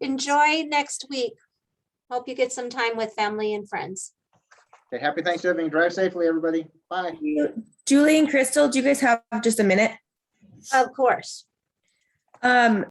enjoy next week. Hope you get some time with family and friends. Okay, happy Thanksgiving. Drive safely, everybody. Bye. Julie and Crystal, do you guys have just a minute? Of course.